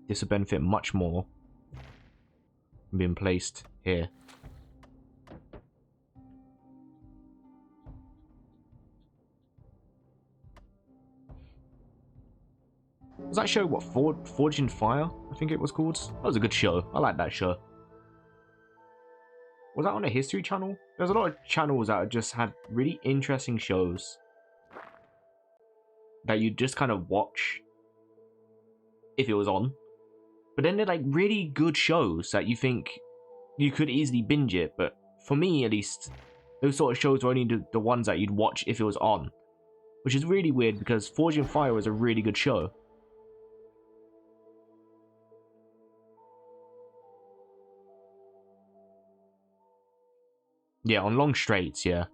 This would benefit much more from being placed here. Was that show, what, Forged in Fire? I think it was called. That was a good show. I like that show. Was that on a History Channel? There's a lot of channels that just had really interesting shows that you just kind of watch if it was on. But then they're like really good shows that you think you could easily binge it. But for me, at least, those sort of shows were only the ones that you'd watch if it was on. Which is really weird because Forged in Fire was a really good show. Yeah, on long straights, yeah.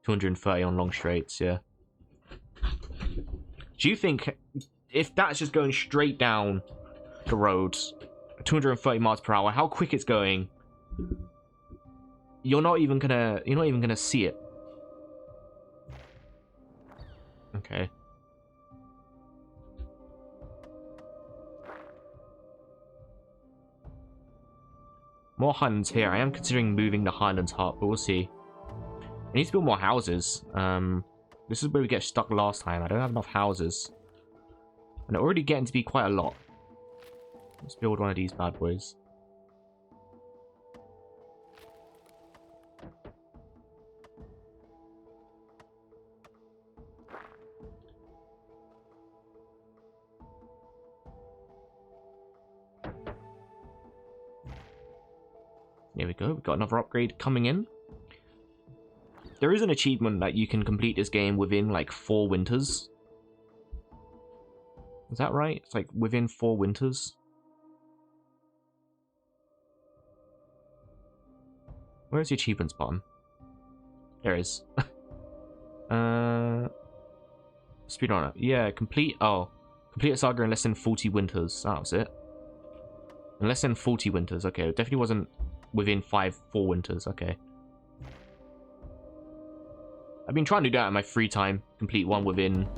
230 on long straights, yeah. Do you think if that's just going straight down the roads, 230 miles per hour, how quick it's going, you're not even gonna see it. Okay. More Highlands here. I am considering moving the Highlands hut, but we'll see. I need to build more houses. This is where we get stuck last time. I don't have enough houses. And they're already getting to be quite a lot. Let's build one of these bad boys. There we go. We've got another upgrade coming in. There is an achievement that you can complete this game within like 4 winters. Is that right? It's like within 4 winters. Where's the achievements button? There it is. Speedrunner. Yeah, complete a saga in less than 40 winters. That was it. In less than 40 winters. Okay, it definitely wasn't within 4 winters. Okay. I've been trying to do that in my free time. Complete one within...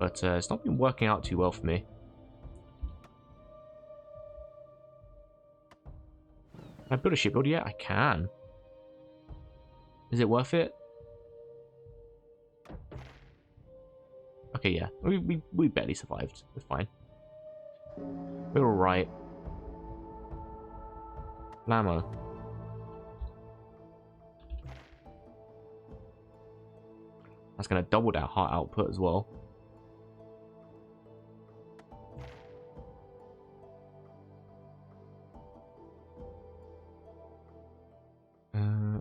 But it's not been working out too well for me. Can I build a shipbuilder yet? I can. Is it worth it? Okay, yeah. We barely survived. It's fine. We're alright. Lamo. That's going to double that heart output as well.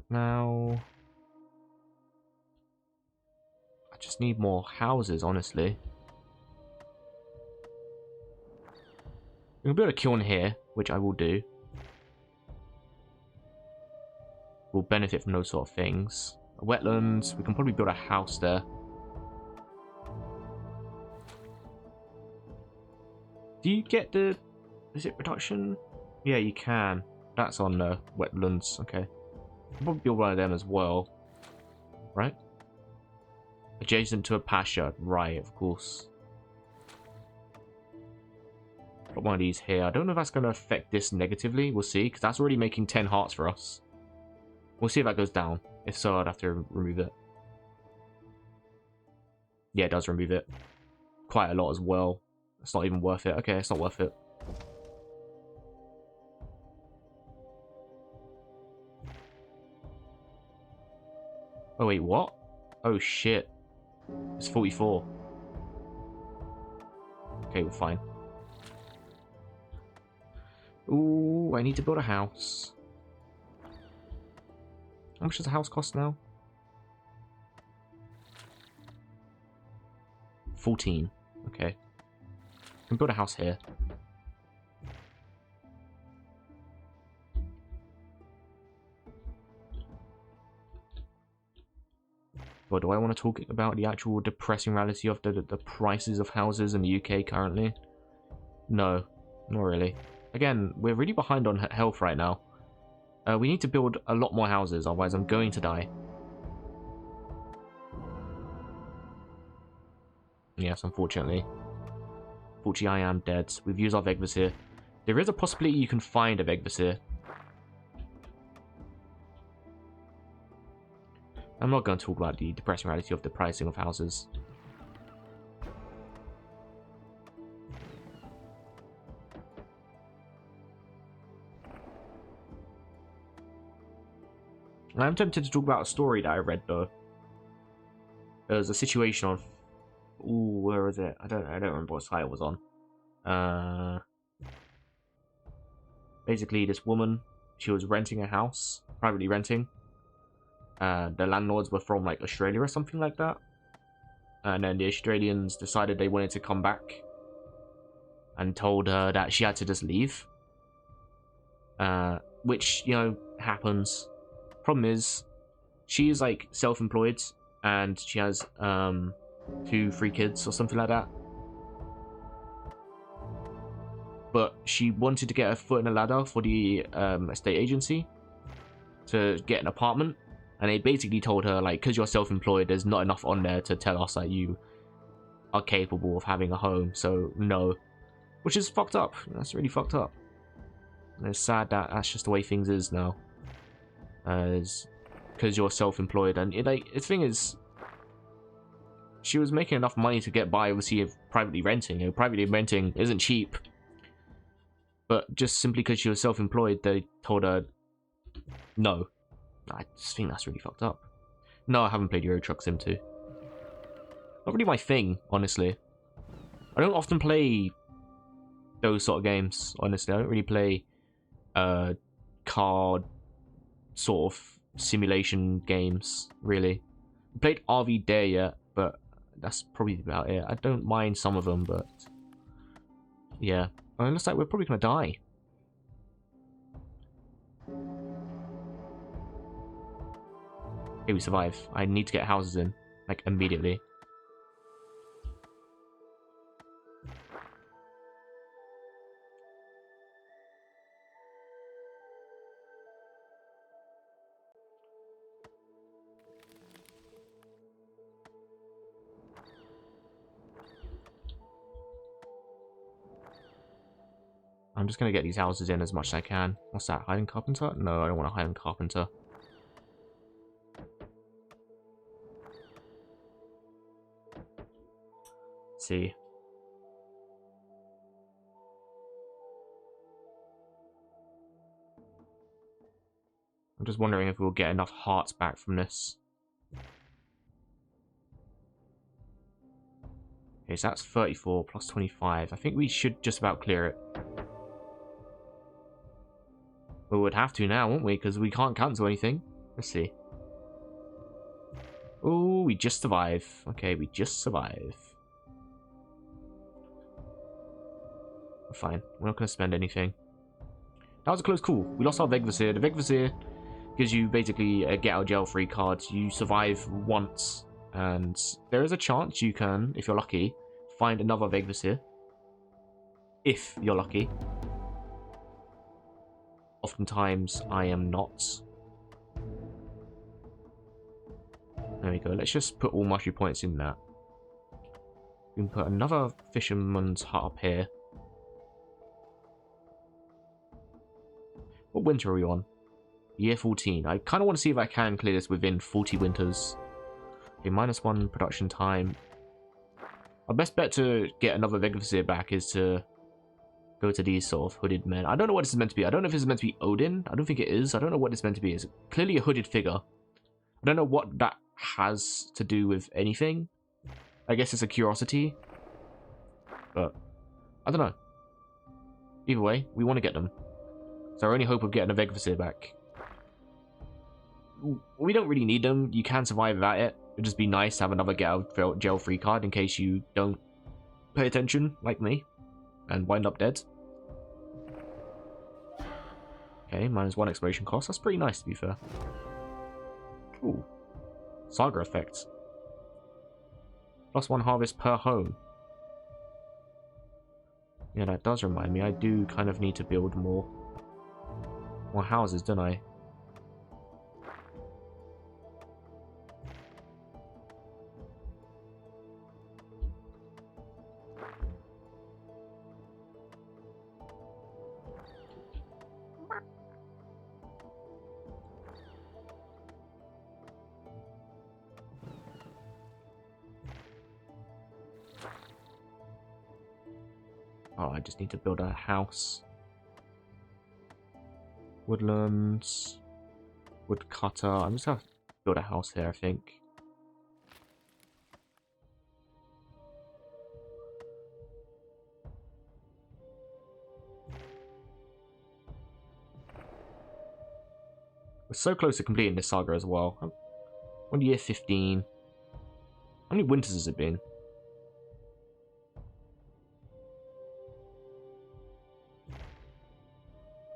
Now... I just need more houses, honestly. We can build a kiln here, which I will do. We'll benefit from those sort of things. Wetlands, we can probably build a house there. Do you get the... Is it reduction? Yeah, you can. That's on the wetlands, okay. I'll probably build one of them as well. Right? Adjacent to a pasture. Right, of course. Got one of these here. I don't know if that's going to affect this negatively. We'll see, because that's already making 10 hearts for us. We'll see if that goes down. If so, I'd have to remove it. Yeah, it does remove it. Quite a lot as well. It's not even worth it. Okay, it's not worth it. Oh, wait, what? Oh, shit. It's 44. Okay, we're fine. Ooh, I need to build a house. How much does a house cost now? 14. Okay. I can build a house here. But do I want to talk about the actual depressing reality of the prices of houses in the UK currently? No, not really. Again, we're really behind on health right now. We need to build a lot more houses, otherwise I'm going to die. Yes, unfortunately. Fortunately, I am dead. We've used our Vegvasir. There is a possibility you can find a Vegvasir. I'm not going to talk about the depressing reality of the pricing of houses. I'm tempted to talk about a story that I read though. There was a situation on... Ooh, where is it? I don't remember what site it was on. Basically, this woman, she was renting a house, privately renting. The landlords were from like Australia or something like that. And then the Australians decided they wanted to come back and told her that she had to just leave. Which, you know, happens. Problem is, she is like self-employed and she has 2 free kids or something like that. But she wanted to get her foot in the ladder for the estate agency to get an apartment. And they basically told her, like, because you're self-employed, there's not enough on there to tell us that you are capable of having a home. So, no. Which is fucked up. That's really fucked up. And it's sad that that's just the way things is now. Because you're self-employed. And the thing is, she was making enough money to get by, obviously, of privately renting. You know, privately renting isn't cheap. But just simply because she was self-employed, they told her, no. I just think that's really fucked up. No, I haven't played Euro Truck Sim 2. Not really my thing, honestly. I don't often play those sort of games. Honestly, I don't really play card sort of simulation games. Really, I played RV Dare yet, but that's probably about it. I don't mind some of them, but yeah, it looks like we're probably gonna die. Okay, we survive. I need to get houses in, like, immediately. I'm just gonna get these houses in as much as I can. What's that? Hiding carpenter? No, I don't want a hiding carpenter. Let's see. I'm just wondering if we'll get enough hearts back from this. Okay, so that's 34 plus 25. I think we should just about clear it. We would have to now, won't we? Because we can't cancel anything. Let's see. Oh, we just survive. Okay, we just survive. We're fine. We're not going to spend anything. That was a close call. We lost our Vegvasir. The Vegvasir gives you basically a get out of jail free card. You survive once, and there is a chance you can, if you're lucky, find another Vegvasir. If you're lucky. Oftentimes, I am not. There we go. Let's just put all mushy points in that. We can put another fisherman's hut up here. What winter are we on? Year 14. I kind of want to see if I can clear this within 40 winters. Okay, -1 production time. Our best bet to get another Vegvasir back is to go to these sort of hooded men. I don't know what this is meant to be. I don't know if this is meant to be Odin. I don't think it is. I don't know what it's meant to be. It's clearly a hooded figure. I don't know what that has to do with anything. I guess it's a curiosity. But I don't know. Either way, we want to get them. It's our only hope of getting a Vegvasir back. We don't really need them. You can survive without it. It'd just be nice to have another get out of jail free card in case you don't pay attention, like me, and wind up dead. Okay, -1 exploration cost. That's pretty nice, to be fair. Ooh. Saga effect. +1 harvest per home. Yeah, that does remind me. I do kind of need to build more houses, don't I? Oh, I just need to build a house. Woodlands. Woodcutter. I'm just gonna build a house here, I think. We're so close to completing this saga as well. I'm on year 15. How many winters has it been?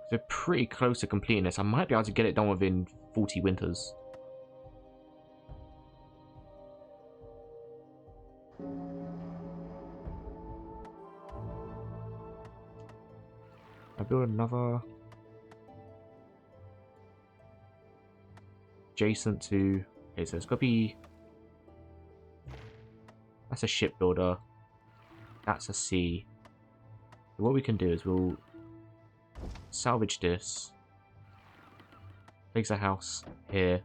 We're pretty close to completing this. I might be able to get it done within 40 winters. I build another adjacent to. Okay, so it's got to be. That's a shipbuilder. That's a sea. So what we can do is we'll salvage this. Place a house here.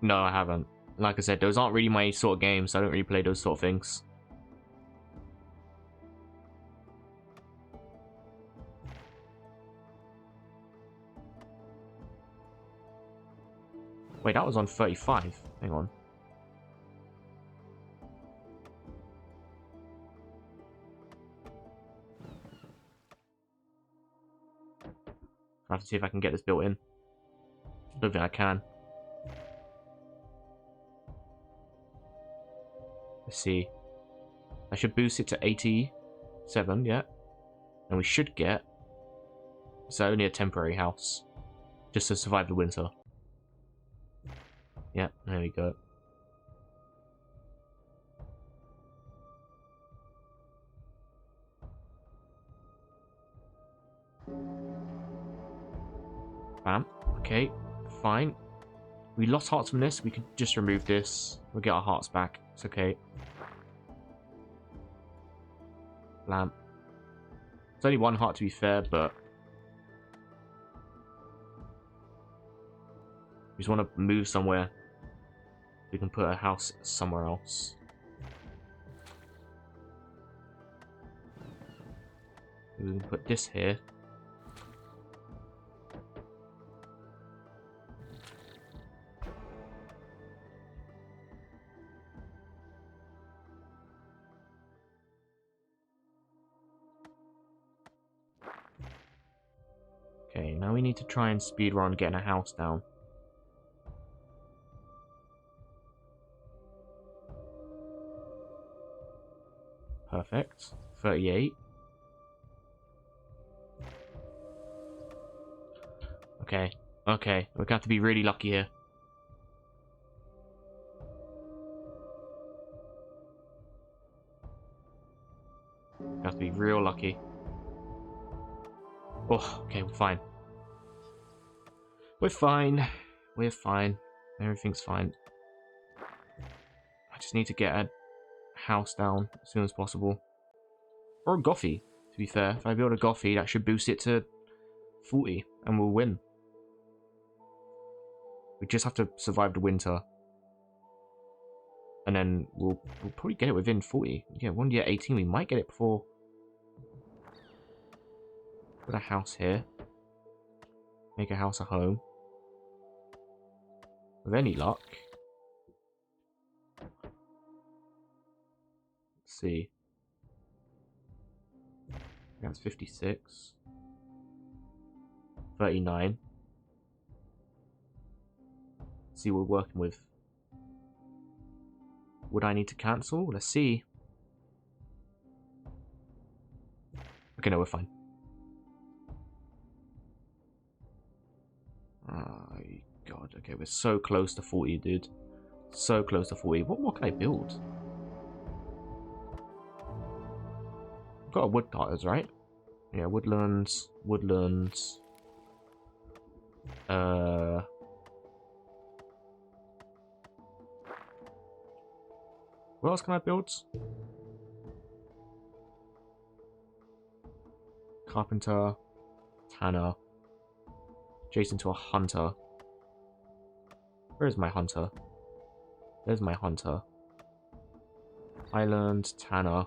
No, I haven't. Like I said, those aren't really my sort of games. I don't really play those sort of things. Wait, that was on 35. Hang on. I have to see if I can get this built in. Don't think I can. Let's see. I should boost it to 87, yeah. And we should get... So only a temporary house. Just to survive the winter. Yeah, there we go. Bam. Okay, fine. We lost hearts from this. We could just remove this. We'll get our hearts back. It's okay. Blam. It's only one heart to be fair, but... we just want to move somewhere. We can put a house somewhere else. We can put this here. Okay, now we need to try and speedrun getting a house down. Perfect. 38. Okay. Okay. We're gonna have to be really lucky here. We have to be real lucky. Oh, okay, we're fine. We're fine. We're fine. Everything's fine. I just need to get a house down as soon as possible. Or a Gothy, to be fair. If I build a Gothy, that should boost it to 40, and we'll win. We just have to survive the winter. And then we'll probably get it within 40. Yeah, 1 year 18, we might get it before. Put a house here. Make a house a home. With any luck. Let's see. That's 56. 39. Let's see what we're working with. Would I need to cancel? Let's see. Okay, no, we're fine. Oh, God. Okay, we're so close to 40, dude. So close to 40. What more can I build? I've got a wood cutters, right? Yeah, woodlands. Woodlands. What else can I build? Carpenter. Tanner. Jason to a hunter. Where is my hunter? There's my hunter. Island, Tanner.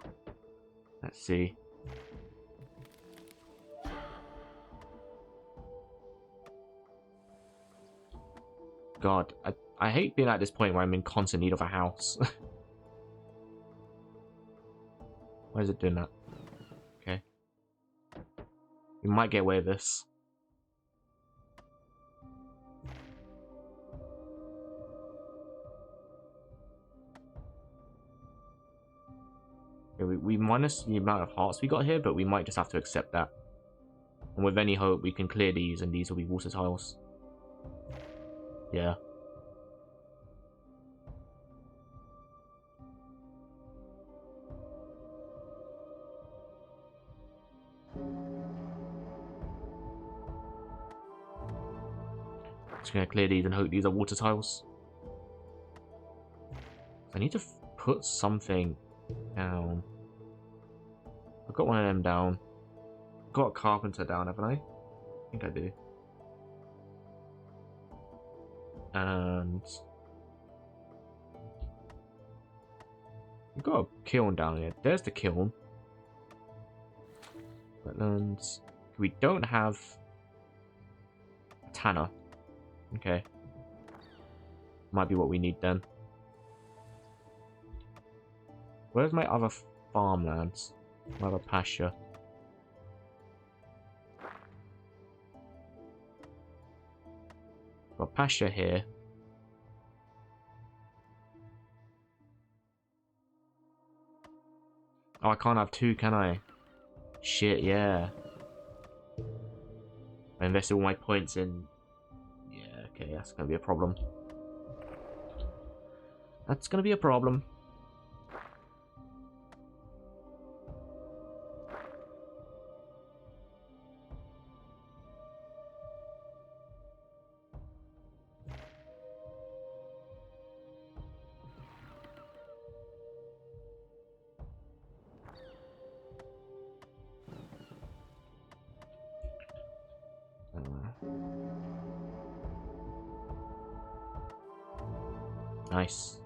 Let's see. God, I hate being at this point where I'm in constant need of a house. Why is it doing that? Okay. We might get away with this. Yeah, we minus the amount of hearts we got here, but we might just have to accept that. And with any hope, we can clear these, and these will be water tiles. Yeah. Just gonna clear these and hope these are water tiles. I need to put something down. I've got one of them down. I've got a carpenter down, haven't I? I think I do. And we've got a kiln down here. There's the kiln. Wetlands. We don't have a tanner. Okay. Might be what we need then. Where's my other farmlands? My other pasture? Got pasture here. Oh, I can't have two, can I? Shit, yeah. I invested all my points in... Yeah, okay, that's gonna be a problem. That's gonna be a problem. Nice.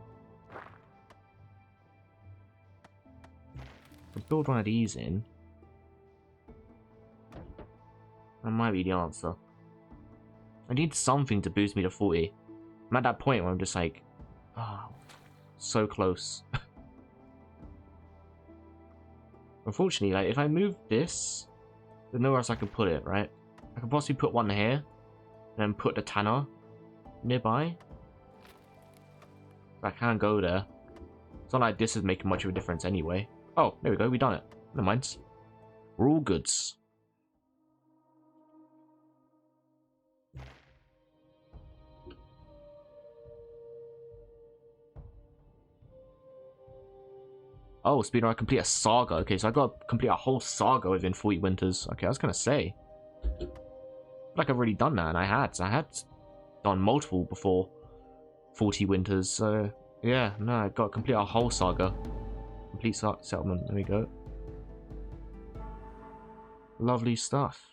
I'll build one of these in. That might be the answer. I need something to boost me to 40. I'm at that point where I'm just like, oh, so close. Unfortunately, like if I move this, there's nowhere else I can put it, right? I could possibly put one here, and then put the tanner nearby. I can't go there. It's not like this is making much of a difference anyway. Oh, there we go, we done it. Never mind. We're all goods. Oh, speedrun, I complete a saga. Okay, so I got to complete a whole saga within 40 winters. Okay, I was gonna say. I feel like I've already done that, and I had done multiple before 40 winters, so yeah, no, I got to complete a whole saga. Complete settlement, there we go. Lovely stuff.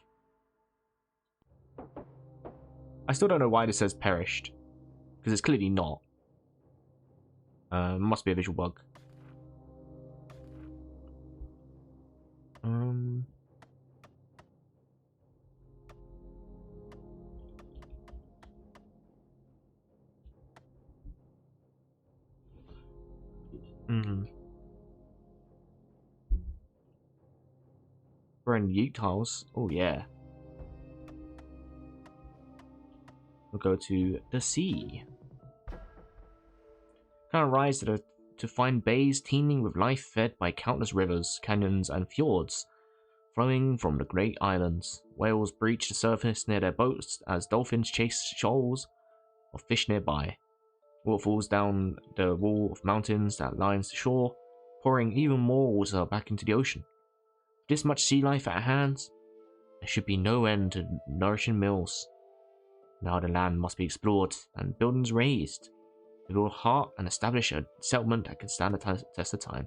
I still don't know why this says perished, because it's clearly not. Must be a visual bug. We're in Ute tiles. Oh yeah. We'll go to the sea. Kind of rise to find bays teeming with life, fed by countless rivers, canyons, and fjords flowing from the great islands. Whales breach the surface near their boats as dolphins chase shoals of fish nearby. Waterfalls down the wall of mountains that lines the shore, pouring even more water back into the ocean. With this much sea life at hand, there should be no end to nourishing meals. Now the land must be explored and buildings raised to build heart and establish a settlement that can stand the test of time.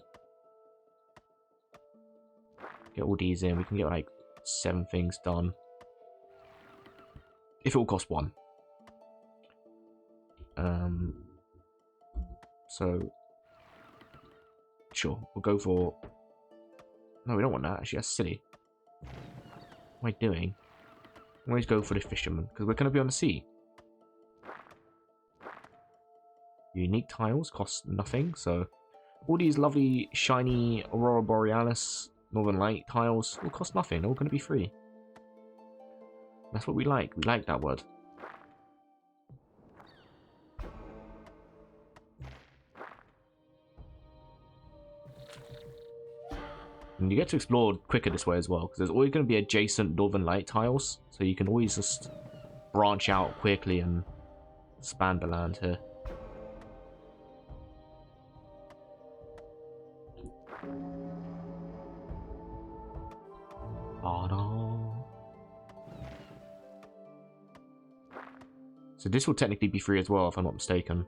Get all these in. We can get like 7 things done. If it will cost 1. So sure, we'll go for... No, we don't want that. Actually, that's silly. What am I doing? Always go for the fisherman, because we're going to be on the sea. Unique tiles cost nothing, so all these lovely, shiny Aurora Borealis Northern Light tiles will cost nothing. They're all going to be free. That's what we like. We like that word. And you get to explore quicker this way as well, because there's always going to be adjacent Northern Light tiles, so you can always just branch out quickly and expand the land here. Oh no. So this will technically be free as well, if I'm not mistaken.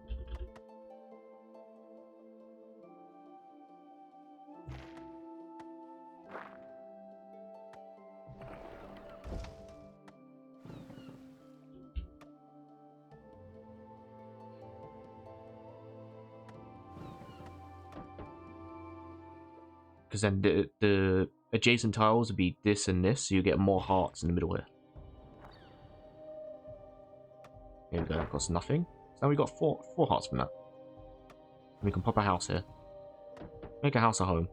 Because then the adjacent tiles would be this and this, so you get more hearts in the middle here. Here we go, that costs nothing. So Now we got four hearts from that. We can pop a house here. Make a house a home.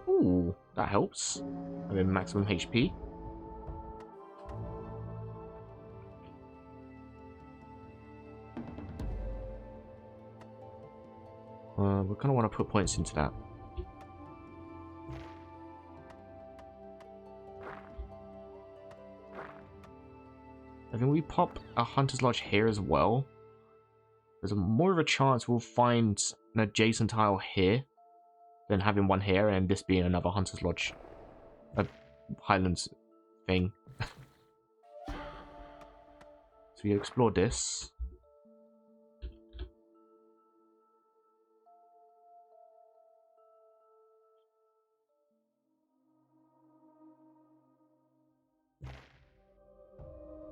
Ooh, that helps. Having maximum HP. We kind of want to put points into that. I think we pop a Hunter's Lodge here as well. There's more of a chance we'll find an adjacent tile here than having one here and this being another Hunter's Lodge. A Highlands thing. So we explore this.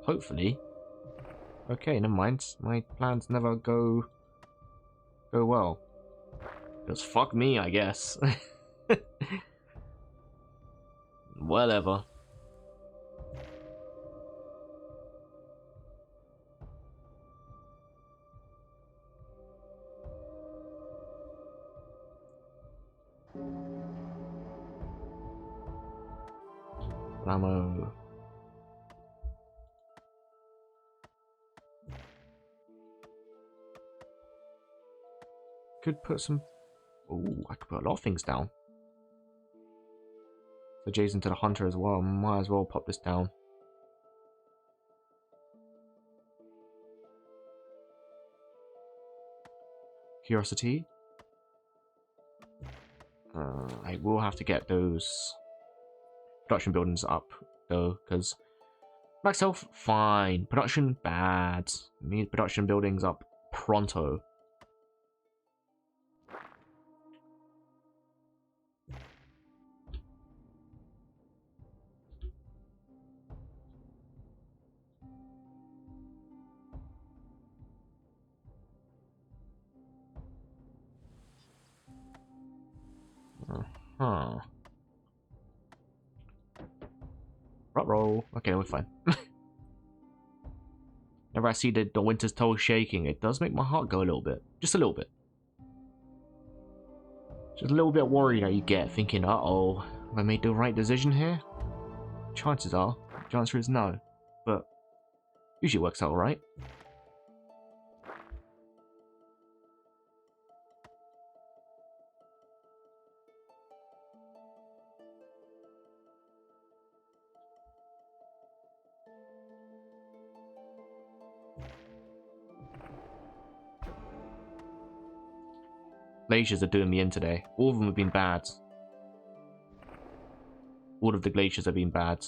Hopefully. Okay, never mind. My plans never go well. Because fuck me, I guess. Whatever. Ammo. Could put some... Ooh, I could put a lot of things down. Adjacent to the hunter as well. Might as well pop this down. Curiosity. I will have to get those production buildings up though, because max health fine, production bad. Need production buildings up pronto. Huh. Roll. Okay, we're fine. Whenever I see the winter's toe shaking, it does make my heart go a little bit. Just a little bit. Just a little bit worried that you get, thinking, uh-oh, have I made the right decision here? Chances are, the answer is no. But usually works out alright. Glaciers are doing me in today. All of them have been bad. All of the glaciers have been bad.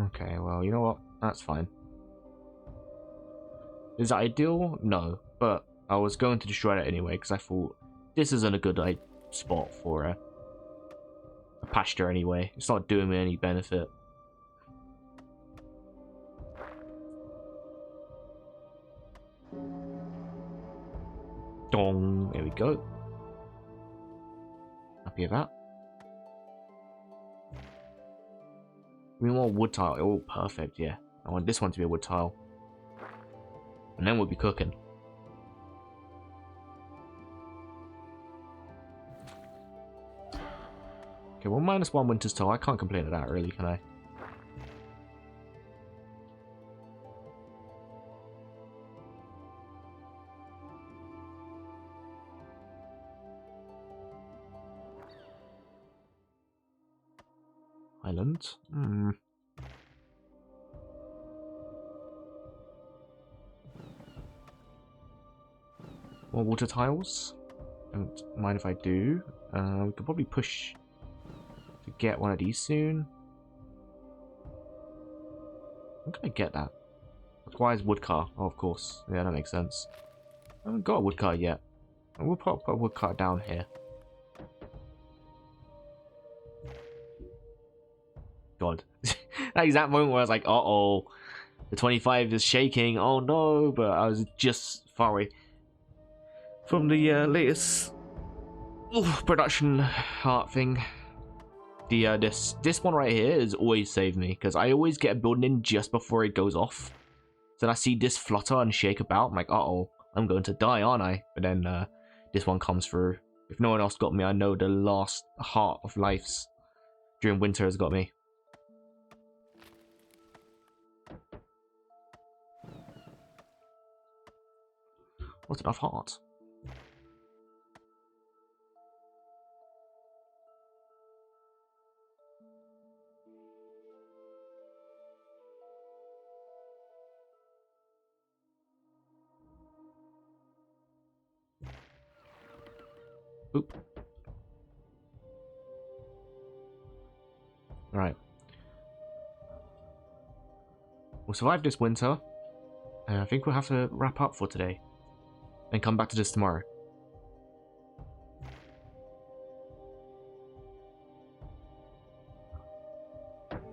Okay, well, you know what? That's fine. Is that ideal? No, but I was going to destroy it anyway because I thought this isn't a good spot for a pasture anyway. It's not doing me any benefit. Dong, there we go. Happy with that. We want wood tile. Oh, perfect, yeah. I want this one to be a wood tile. And then we'll be cooking. Okay, well, -1 winter's tile. I can't complain of that, really, can I? Island? Hmm. More water tiles? Don't mind if I do. We could probably push to get one of these soon. I'm gonna get that. Why is wood car? Oh, of course. Yeah, that makes sense. haven't got a woodcutter yet. We'll put a woodcutter down here. God. That exact moment where I was like, uh-oh. The 25 is shaking. Oh no, but I was just far away from the latest production heart thing. The this one right here has always saved me because I always get a building in just before it goes off. So then I see this flutter and shake about. I'm like, uh-oh, I'm going to die, aren't I? But then this one comes through. If no one else got me, I know the last heart of lives during winter has got me. What's enough heart? Oop. Right. We'll survive this winter. And I think we'll have to wrap up for today. And come back to this tomorrow.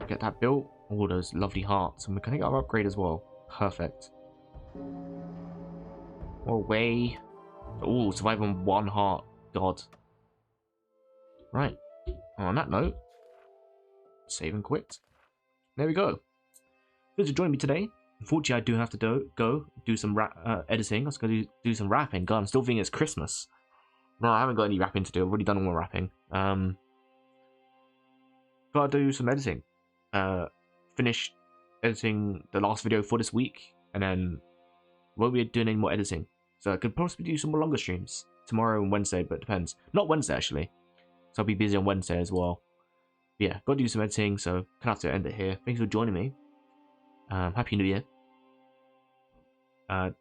Get that built. All those lovely hearts. And we can get our upgrade as well. Perfect. Oh, way. Oh, survive on 1 heart. God. Right. On that note, save and quit. There we go. Thanks for joining me today. Unfortunately, I do have to go do some editing. I was going to do some rapping. God, I'm still thinking it's Christmas. No, I haven't got any rapping to do. I've already done all my rapping. Gotta do some editing. Finish editing the last video for this week, and then won't be doing any more editing. So I could possibly do some more longer streams tomorrow and Wednesday, but it depends. Not Wednesday actually. So I'll be busy on Wednesday as well. But yeah, gotta do some editing, so kind of have to end it here. Thanks for joining me. Happy New Year. I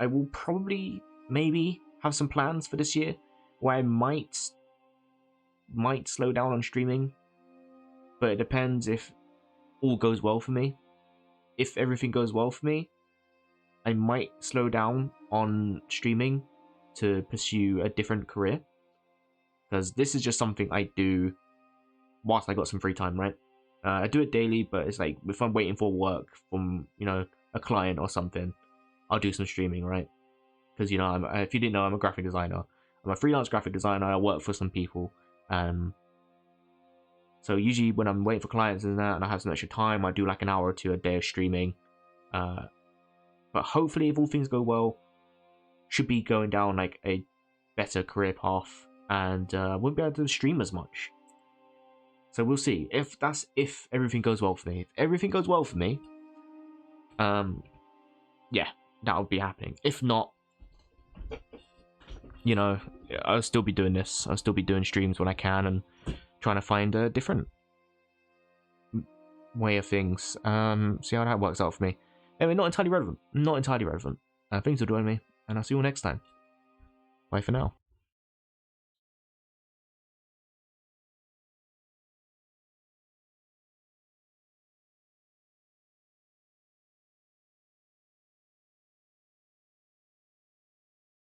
will probably maybe have some plans for this year where I might slow down on streaming, but it depends if all goes well for me. If everything goes well for me, I might slow down on streaming to pursue a different career, because this is just something I do whilst I got some free time, right? I do it daily, but it's like if I'm waiting for work from, you know, a client or something, I'll do some streaming, right? Because, you know, if you didn't know, I'm a graphic designer. I'm a freelance graphic designer. I work for some people. So usually when I'm waiting for clients and that, and I have some extra time, I do like an hour or two a day of streaming. But hopefully, if all things go well, should be going down like a better career path, and won't be able to stream as much. So we'll see if everything goes well for me. If everything goes well for me, yeah, that'll be happening. If not, you know, I'll still be doing this. I'll still be doing streams when I can and trying to find a different way of things. See how that works out for me. Anyway, not entirely relevant. Thanks for joining me, and I'll see you all next time. Bye for now.